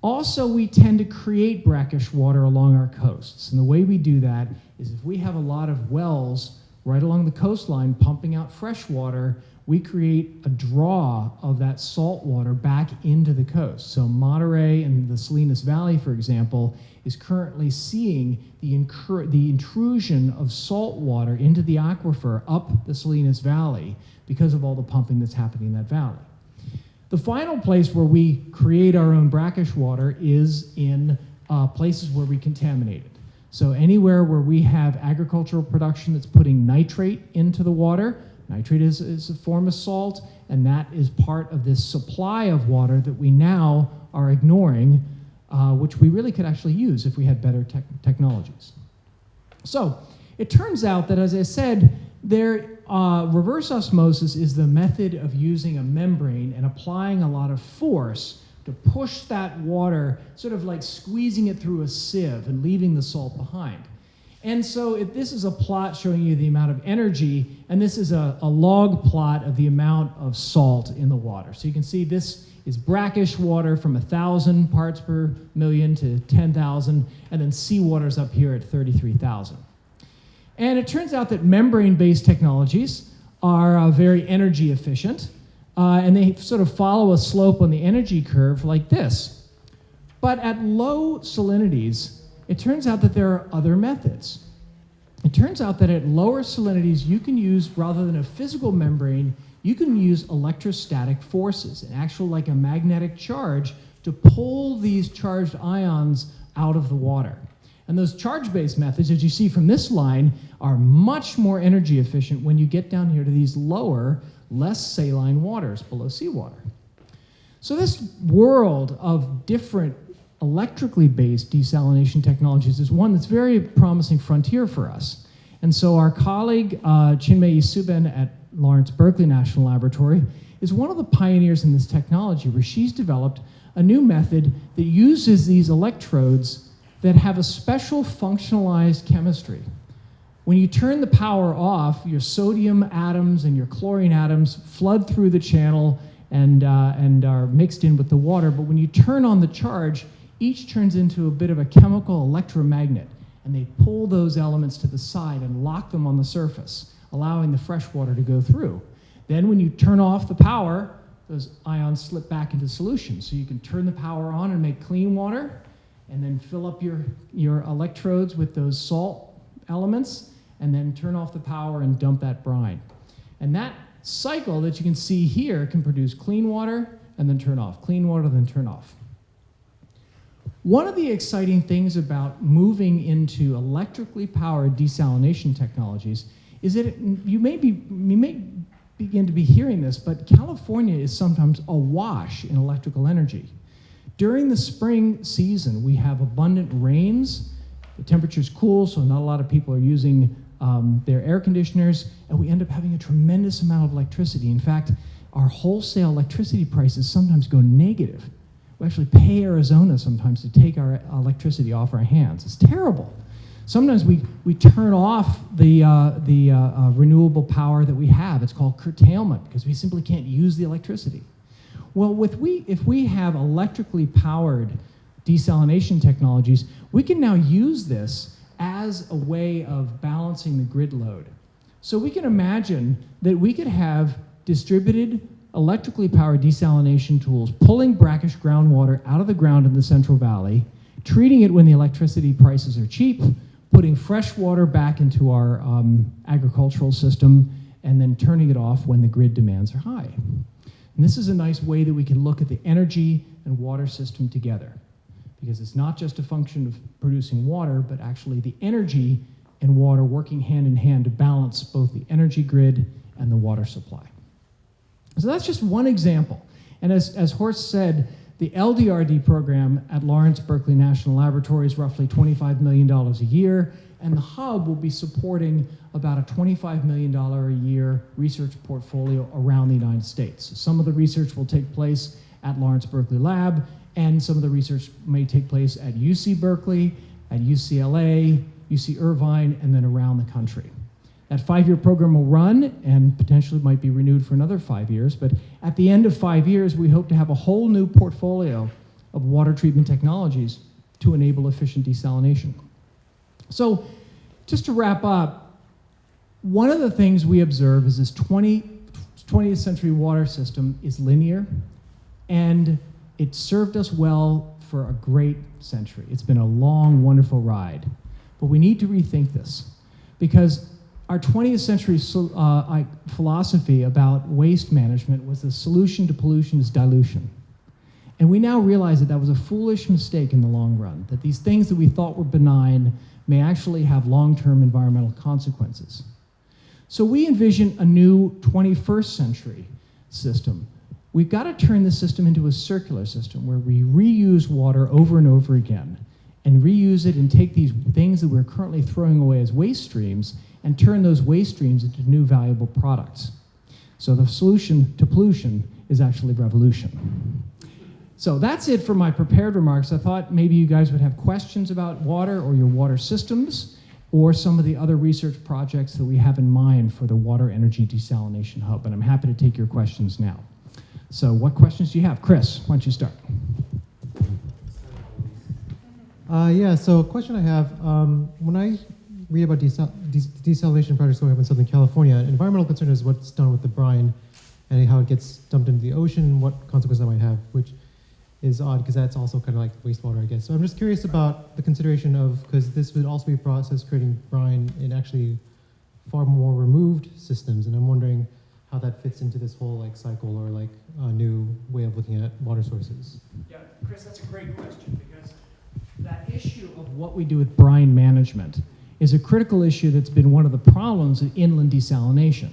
Also, we tend to create brackish water along our coasts. And the way we do that is if we have a lot of wells right along the coastline pumping out fresh water, we create a draw of that salt water back into the coast. So Monterey and the Salinas Valley, for example, is currently seeing the intrusion of salt water into the aquifer up the Salinas Valley because of all the pumping that's happening in that valley. The final place where we create our own brackish water is in places where we contaminate it. So anywhere where we have agricultural production that's putting nitrate into the water, nitrate is a form of salt, and that is part of this supply of water that we now are ignoring, which we really could actually use if we had better technologies. So it turns out that, as I said, reverse osmosis is the method of using a membrane and applying a lot of force to push that water, sort of like squeezing it through a sieve and leaving the salt behind. And so this is a plot showing you the amount of energy, and this is a log plot of the amount of salt in the water. So you can see this is brackish water from 1,000 parts per million to 10,000, and then seawater's up here at 33,000. And it turns out that membrane-based technologies are very energy efficient, and they sort of follow a slope on the energy curve like this. But at low salinities, it turns out that there are other methods. It turns out that at lower salinities, you can use, rather than a physical membrane, you can use electrostatic forces, an actual like a magnetic charge, to pull these charged ions out of the water. And those charge-based methods, as you see from this line, are much more energy efficient when you get down here to these lower, less saline waters below seawater. So this world of different electrically based desalination technologies is one that's very promising frontier for us. And so our colleague, Chinmay Suben at Lawrence Berkeley National Laboratory, is one of the pioneers in this technology, where she's developed a new method that uses these electrodes that have a special functionalized chemistry. When you turn the power off, your sodium atoms and your chlorine atoms flood through the channel and are mixed in with the water. But when you turn on the charge, each turns into a bit of a chemical electromagnet, and they pull those elements to the side and lock them on the surface, allowing the fresh water to go through. Then when you turn off the power, those ions slip back into solution. So you can turn the power on and make clean water, and then fill up your electrodes with those salt elements, and then turn off the power and dump that brine. And that cycle that you can see here can produce clean water and then turn off, clean water, then turn off. One of the exciting things about moving into electrically powered desalination technologies is that you may begin to be hearing this, but California is sometimes awash in electrical energy. During the spring season, we have abundant rains. The temperature's cool, so not a lot of people are using their air conditioners, and we end up having a tremendous amount of electricity. In fact, our wholesale electricity prices sometimes go negative. We actually pay Arizona sometimes to take our electricity off our hands. It's terrible. Sometimes we turn off the renewable power that we have. It's called curtailment, because we simply can't use the electricity. Well, if we have electrically powered desalination technologies, we can now use this as a way of balancing the grid load. So we can imagine that we could have distributed electrically powered desalination tools pulling brackish groundwater out of the ground in the Central Valley, treating it when the electricity prices are cheap, putting fresh water back into our agricultural system, and then turning it off when the grid demands are high. And this is a nice way that we can look at the energy and water system together, because it's not just a function of producing water, but actually the energy and water working hand in hand to balance both the energy grid and the water supply. So that's just one example. And as Horst said, the LDRD program at Lawrence Berkeley National Laboratory is roughly $25 million a year, and the hub will be supporting about a $25 million a year research portfolio around the United States. So some of the research will take place at Lawrence Berkeley Lab, and some of the research may take place at UC Berkeley, at UCLA, UC Irvine, and then around the country. That 5-year program will run and potentially might be renewed for another 5 years, but at the end of 5 years, we hope to have a whole new portfolio of water treatment technologies to enable efficient desalination. So just to wrap up, one of the things we observe is this 20th century water system is linear, and it served us well for a great century. It's been a long, wonderful ride. But we need to rethink this, because our 20th century philosophy about waste management was the solution to pollution is dilution. And we now realize that that was a foolish mistake in the long run, that these things that we thought were benign may actually have long-term environmental consequences. So we envision a new 21st century system. We've got to turn this system into a circular system where we reuse water over and over again and reuse it and take these things that we're currently throwing away as waste streams and turn those waste streams into new valuable products. So the solution to pollution is actually revolution. So that's it for my prepared remarks. I thought maybe you guys would have questions about water or your water systems or some of the other research projects that we have in mind for the Water Energy Desalination Hub, and I'm happy to take your questions now. So what questions do you have? Chris, why don't you start? Yeah, so a question I have, when I read about desalination projects going up in Southern California, an environmental concern is what's done with the brine and how it gets dumped into the ocean, what consequences that might have, which is odd because that's also kind of like wastewater, I guess. So I'm just curious about the consideration of, because this would also be a process creating brine in actually far more removed systems, and I'm wondering how that fits into this whole like cycle or like a new way of looking at water sources. Yeah, Chris, that's a great question, because that issue of what we do with brine management is a critical issue that's been one of the problems of inland desalination.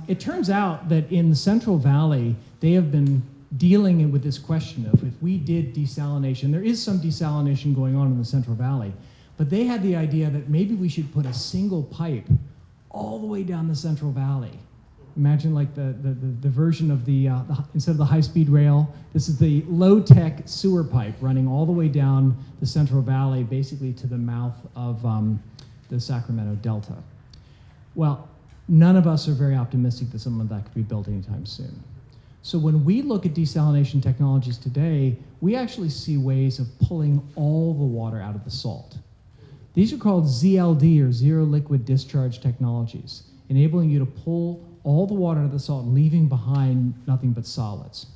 It turns out that in the Central Valley, they have been dealing with this question of if we did desalination, there is some desalination going on in the Central Valley, but they had the idea that maybe we should put a single pipe all the way down the Central Valley. Imagine like the version of the instead of the high-speed rail, this is the low-tech sewer pipe running all the way down the Central Valley, basically to the mouth of the Sacramento Delta. Well, none of us are very optimistic that something like that could be built anytime soon. So when we look at desalination technologies today, we actually see ways of pulling all the water out of the salt. These are called ZLD, or zero liquid discharge technologies, enabling you to pull all the water out of the salt and leaving behind nothing but solids.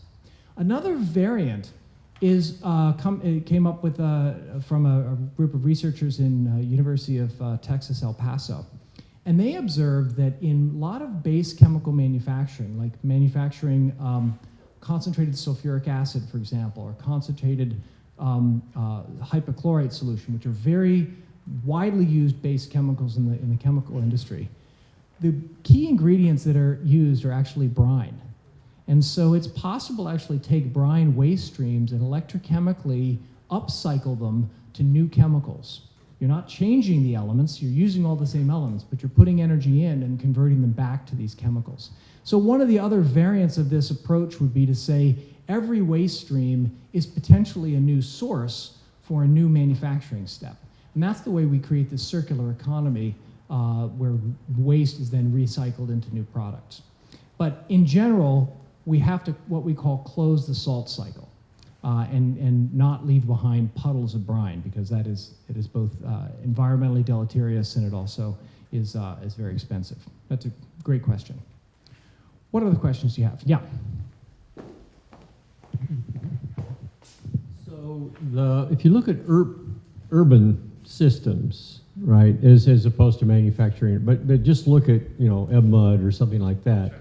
Another variant is it came up with from a group of researchers in University of Texas, El Paso. And they observed that in a lot of base chemical manufacturing, like manufacturing concentrated sulfuric acid, for example, or concentrated hypochlorite solution, which are very widely used base chemicals in the chemical industry, the key ingredients that are used are actually brine. And so it's possible to actually take brine waste streams and electrochemically upcycle them to new chemicals. You're not changing the elements, you're using all the same elements, but you're putting energy in and converting them back to these chemicals. So one of the other variants of this approach would be to say every waste stream is potentially a new source for a new manufacturing step. And that's the way we create this circular economy where waste is then recycled into new products. But in general, we have to, what we call, close the salt cycle. And not leave behind puddles of brine, because it is both environmentally deleterious and it also is very expensive. That's a great question. What other questions do you have? Yeah. So if you look at urban systems, right, as opposed to manufacturing, but just look at Ebmud or something like that.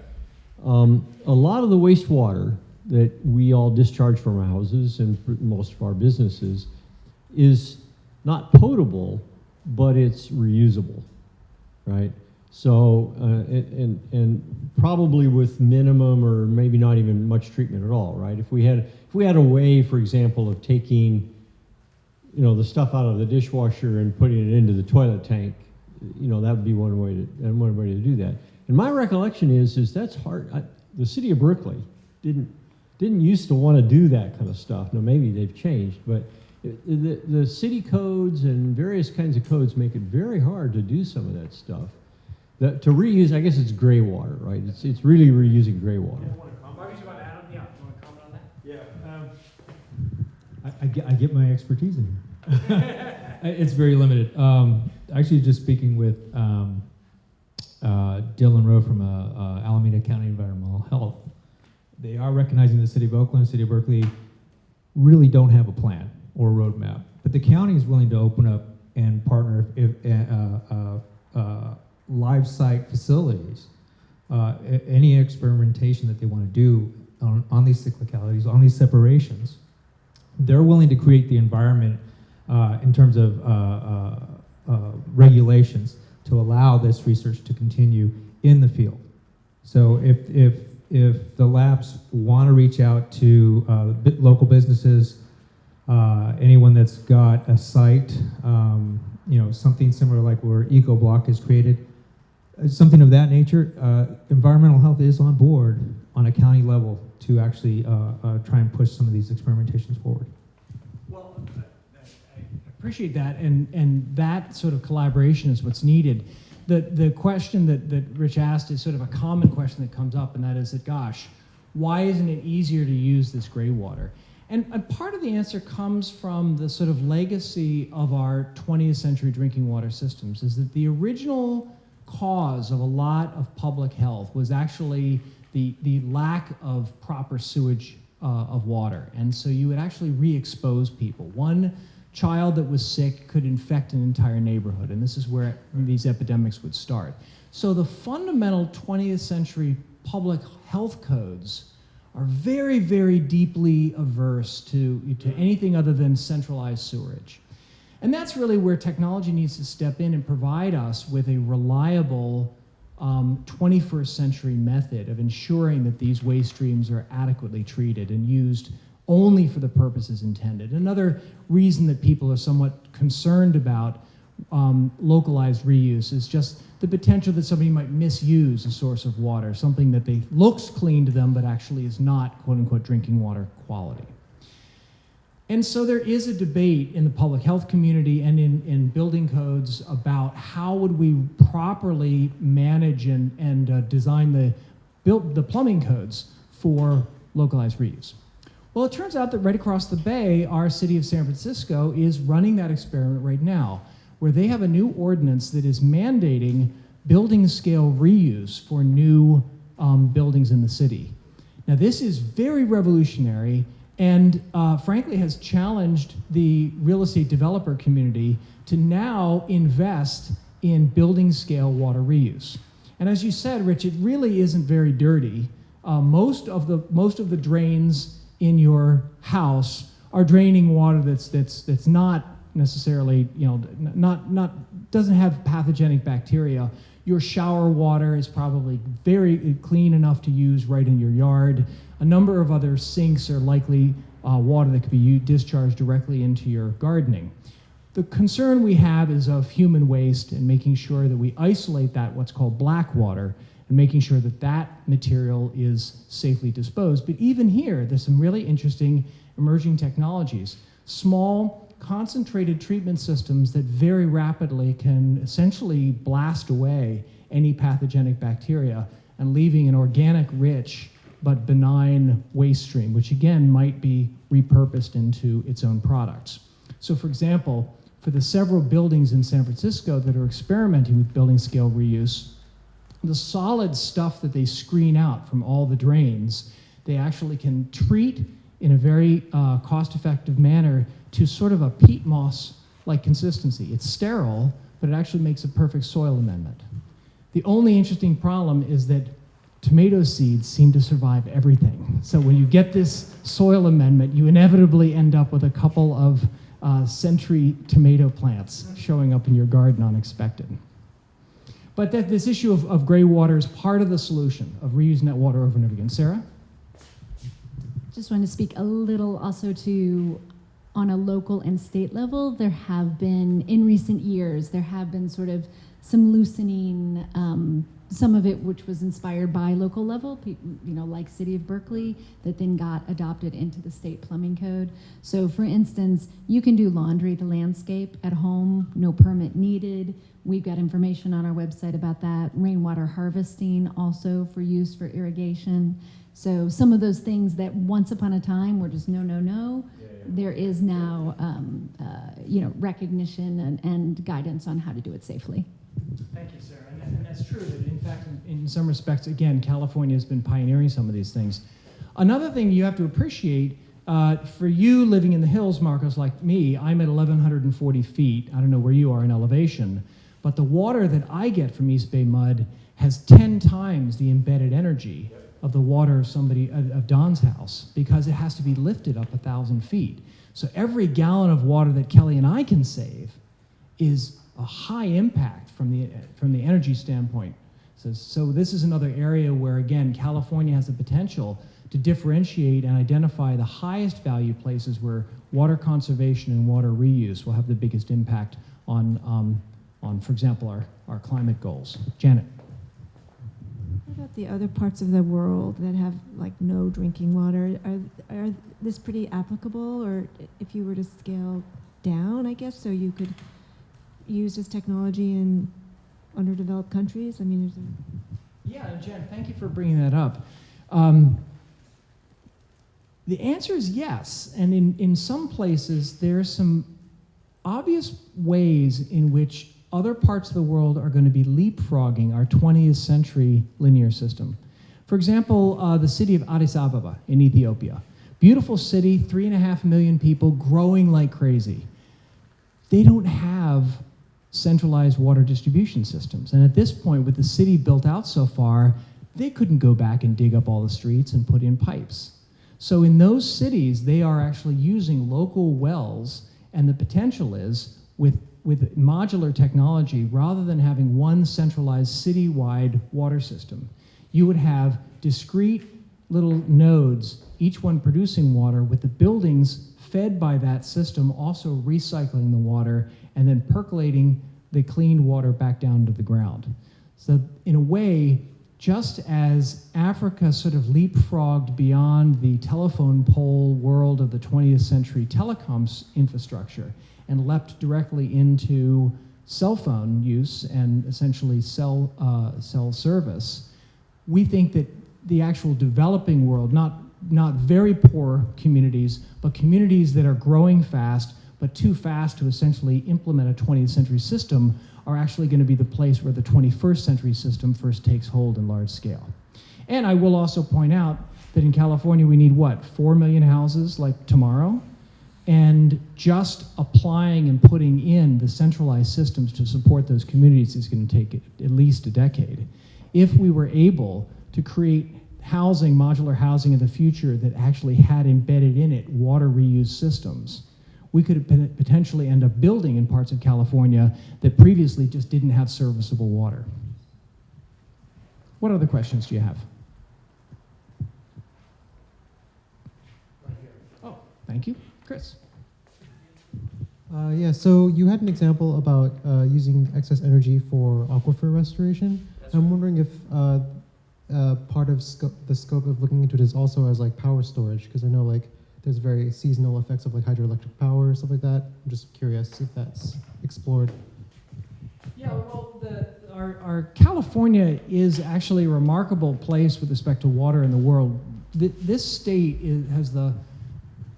A lot of the wastewater that we all discharge from our houses and most of our businesses is not potable, but it's reusable, right? So, and probably with minimum or maybe not even much treatment at all, right? If we had a way, for example, of taking, the stuff out of the dishwasher and putting it into the toilet tank, that would be one way to do that. And my recollection is that's hard. The city of Berkeley didn't didn't used to want to do that kind of stuff. Now maybe they've changed, but the city codes and various kinds of codes make it very hard to do some of that stuff. To reuse, I guess it's gray water, right? It's really reusing gray water. I get my expertise in here. It's very limited. Actually, just speaking with Dylan Rowe from Alameda County Environmental Health, they are recognizing the city of Oakland, city of Berkeley really don't have a plan or a roadmap, but the county is willing to open up and partner if live site facilities, any experimentation that they want to do on these cyclicalities, on these separations. They're willing to create the environment in terms of regulations to allow this research to continue in the field. So if the labs want to reach out to local businesses, anyone that's got a site, something similar like where EcoBlock is created, something of that nature, environmental health is on board on a county level to actually try and push some of these experimentations forward. Well, I appreciate that, and that sort of collaboration is what's needed. The question that Rich asked is sort of a common question that comes up, and that is that, gosh, why isn't it easier to use this gray water? And part of the answer comes from the sort of legacy of our 20th century drinking water systems, is that the original cause of a lot of public health was actually the lack of proper sewage of water. And so you would actually re-expose people. One child that was sick could infect an entire neighborhood, and this is where these epidemics would start. So the fundamental 20th century public health codes are very, very deeply averse to anything other than centralized sewerage. And that's really where technology needs to step in and provide us with a reliable 21st century method of ensuring that these waste streams are adequately treated and used only for the purposes intended. Another reason that people are somewhat concerned about localized reuse is just the potential that somebody might misuse a source of water, something that looks clean to them but actually is not quote-unquote drinking water quality. And so there is a debate in the public health community and in building codes about how would we properly manage and design the plumbing codes for localized reuse. Well, it turns out that right across the bay, our city of San Francisco is running that experiment right now, where they have a new ordinance that is mandating building scale reuse for new buildings in the city. Now, this is very revolutionary and frankly has challenged the real estate developer community to now invest in building scale water reuse. And as you said, Rich, it really isn't very dirty. Most of the drains in your house are draining water that's not necessarily, doesn't have pathogenic bacteria. Your shower water is probably very clean enough to use right in your yard. A number of other sinks are likely water that could be discharged directly into your gardening. The concern we have is of human waste and making sure that we isolate that, what's called black water, and making sure that that material is safely disposed. But even here, there's some really interesting emerging technologies. Small, concentrated treatment systems that very rapidly can essentially blast away any pathogenic bacteria and leaving an organic, rich, but benign waste stream, which again might be repurposed into its own products. So for example, for the several buildings in San Francisco that are experimenting with building scale reuse, the solid stuff that they screen out from all the drains, they actually can treat in a very cost-effective manner to sort of a peat moss-like consistency. It's sterile, but it actually makes a perfect soil amendment. The only interesting problem is that tomato seeds seem to survive everything. So when you get this soil amendment, you inevitably end up with a couple of century tomato plants showing up in your garden unexpected. But this issue of gray water is part of the solution of reusing that water over and over again. Sarah? Just wanted to speak a little also to, on a local and state level, there have been, in recent years, there have been sort of some loosening, some of it which was inspired by local level, like City of Berkeley, that then got adopted into the state plumbing code. So for instance, you can do laundry to landscape at home, no permit needed. We've got information on our website about that. Rainwater harvesting also for use for irrigation. So some of those things that once upon a time were just no, there is now recognition and guidance on how to do it safely. Thank you, Sarah. And that's true. That in fact, in some respects, again, California has been pioneering some of these things. Another thing you have to appreciate, for you living in the hills, Marcos, like me, I'm at 1,140 feet. I don't know where you are in elevation, but the water that I get from East Bay mud has 10 times the embedded energy of the water of Don's house, because it has to be lifted up 1,000 feet. So every gallon of water that Kelly and I can save is a high impact from the energy standpoint. So this is another area where, again, California has the potential to differentiate and identify the highest value places where water conservation and water reuse will have the biggest impact on for example, our climate goals. Janet. What about the other parts of the world that have like no drinking water? Are this pretty applicable, or if you were to scale down, I guess, so you could use this technology in underdeveloped countries? I mean, Yeah, Jen, thank you for bringing that up. The answer is yes, and in some places there's some obvious ways in which other parts of the world are going to be leapfrogging our 20th century linear system. For example, the city of Addis Ababa in Ethiopia. Beautiful city, 3.5 million people, growing like crazy. They don't have centralized water distribution systems. And at this point, with the city built out so far, they couldn't go back and dig up all the streets and put in pipes. So in those cities, they are actually using local wells, and the potential is with modular technology, rather than having one centralized citywide water system, you would have discrete little nodes, each one producing water, with the buildings fed by that system also recycling the water and then percolating the clean water back down to the ground. So in a way, just as Africa sort of leapfrogged beyond the telephone pole world of the 20th century telecoms infrastructure and leapt directly into cell phone use and essentially cell service, we think that the actual developing world, not very poor communities, but communities that are growing fast, but too fast to essentially implement a 20th century system, are actually going to be the place where the 21st century system first takes hold in large scale. And I will also point out that in California we need, 4 million houses like tomorrow? And just applying and putting in the centralized systems to support those communities is going to take at least a decade. If we were able to create housing, modular housing in the future that actually had embedded in it water reuse systems, we could potentially end up building in parts of California that previously just didn't have serviceable water. What other questions do you have? Oh, thank you. Chris. Yeah, so you had an example about using excess energy for aquifer restoration. I'm wondering if part of the scope of looking into it is also as like power storage, because I know like there's very seasonal effects of like hydroelectric power, stuff like that. I'm just curious if that's explored. Yeah, well, our California is actually a remarkable place with respect to water in the world. This state has the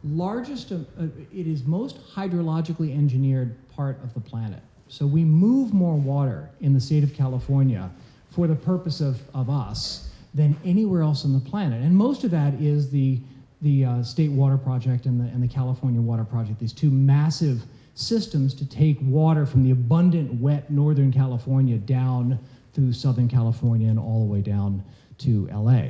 largest, it is most hydrologically engineered part of the planet. So we move more water in the state of California for the purpose of us than anywhere else on the planet. And most of that is the State Water Project and the California Water Project, these two massive systems to take water from the abundant, wet Northern California down through Southern California and all the way down to LA.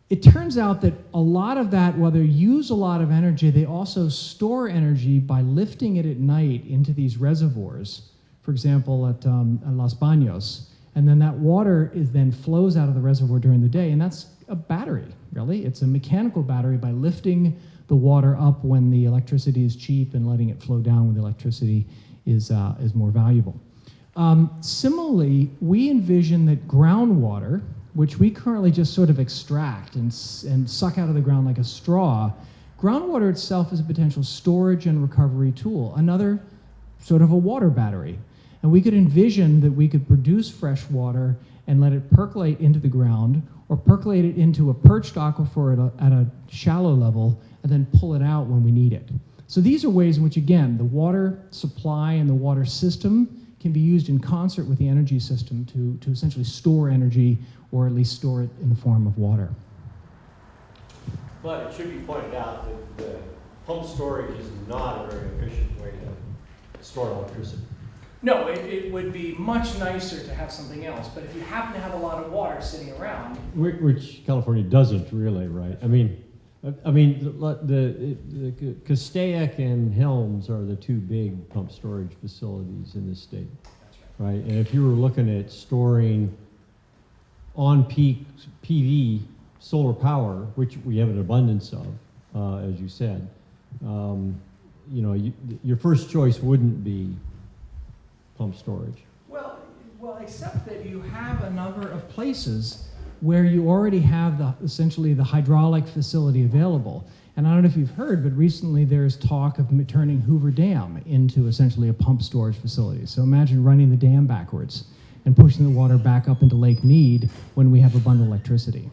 It turns out that a lot of that, while they use a lot of energy, they also store energy by lifting it at night into these reservoirs, for example, at Los Baños. And then that water then flows out of the reservoir during the day, and that's a battery, really. It's a mechanical battery by lifting the water up when the electricity is cheap and letting it flow down when the electricity is more valuable. Similarly, we envision that groundwater, which we currently just sort of extract and suck out of the ground like a straw, groundwater itself is a potential storage and recovery tool, another sort of a water battery. And we could envision that we could produce fresh water and let it percolate into the ground, or percolate it into a perched aquifer at a shallow level, and then pull it out when we need it. So these are ways in which, again, the water supply and the water system can be used in concert with the energy system to essentially store energy, or at least store it in the form of water. But it should be pointed out that the pump storage is not a very efficient way to store electricity. No, it would be much nicer to have something else, but if you happen to have a lot of water sitting around. Which California doesn't really, right? I mean, the Castaic and Helms are the two big pump storage facilities in the state. That's right. Right, and if you were looking at storing on-peak PV solar power, which we have an abundance of, as you said, your first choice wouldn't be pump storage. Well, except that you have a number of places where you already have essentially the hydraulic facility available. And I don't know if you've heard, but recently there's talk of turning Hoover Dam into essentially a pump storage facility. So imagine running the dam backwards and pushing the water back up into Lake Mead when we have abundant electricity.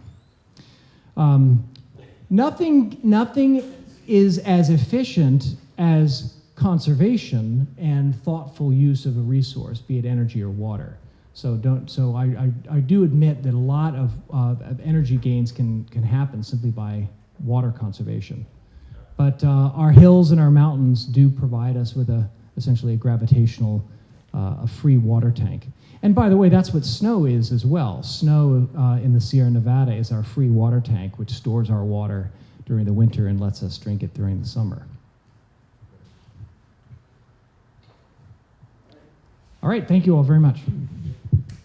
Nothing is as efficient as conservation and thoughtful use of a resource, be it energy or water. So I do admit that a lot of energy gains can happen simply by water conservation. But our hills and our mountains do provide us with essentially a gravitational, a free water tank. And by the way, that's what snow is as well. Snow in the Sierra Nevada is our free water tank, which stores our water during the winter and lets us drink it during the summer. All right, thank you all very much.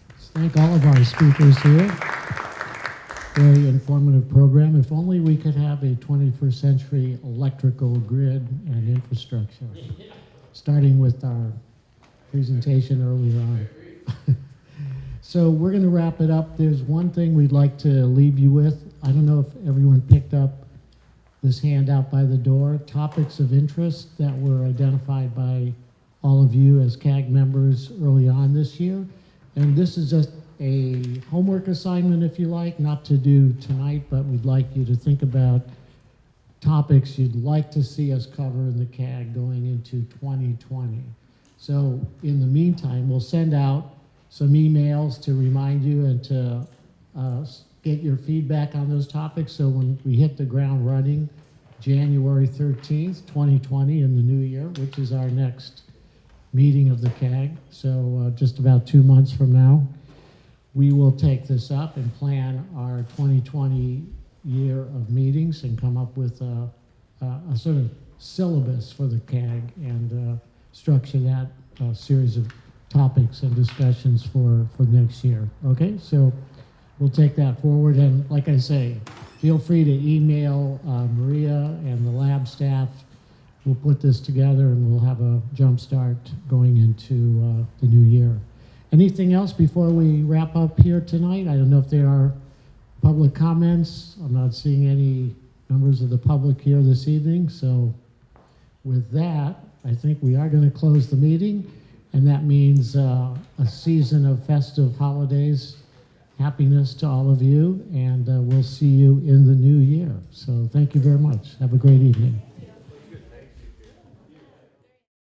Let's thank all of our speakers here. Very informative program. If only we could have a 21st century electrical grid and infrastructure, starting with our presentation earlier on. So we're going to wrap it up. There's one thing we'd like to leave you with. I don't know if everyone picked up this handout by the door. Topics of interest that were identified by all of you as CAG members early on this year. And this is just a homework assignment, if you like, not to do tonight, but we'd like you to think about topics you'd like to see us cover in the CAG going into 2020. So in the meantime, we'll send out some emails to remind you and to get your feedback on those topics. So when we hit the ground running, January 13th, 2020 in the new year, which is our next meeting of the CAG, so just about 2 months from now, we will take this up and plan our 2020 year of meetings and come up with a sort of syllabus for the CAG and structure that series of topics and discussions for next year. Okay, so we'll take that forward, and like I say, feel free to email Maria and the lab staff. We'll put this together and we'll have a jump start going into the new year. Anything else before we wrap up here tonight? I don't know if there are public comments. I'm not seeing any members of the public here this evening. So with that, I think we are going to close the meeting. And that means a season of festive holidays. Happiness to all of you. And we'll see you in the new year. So thank you very much. Have a great evening.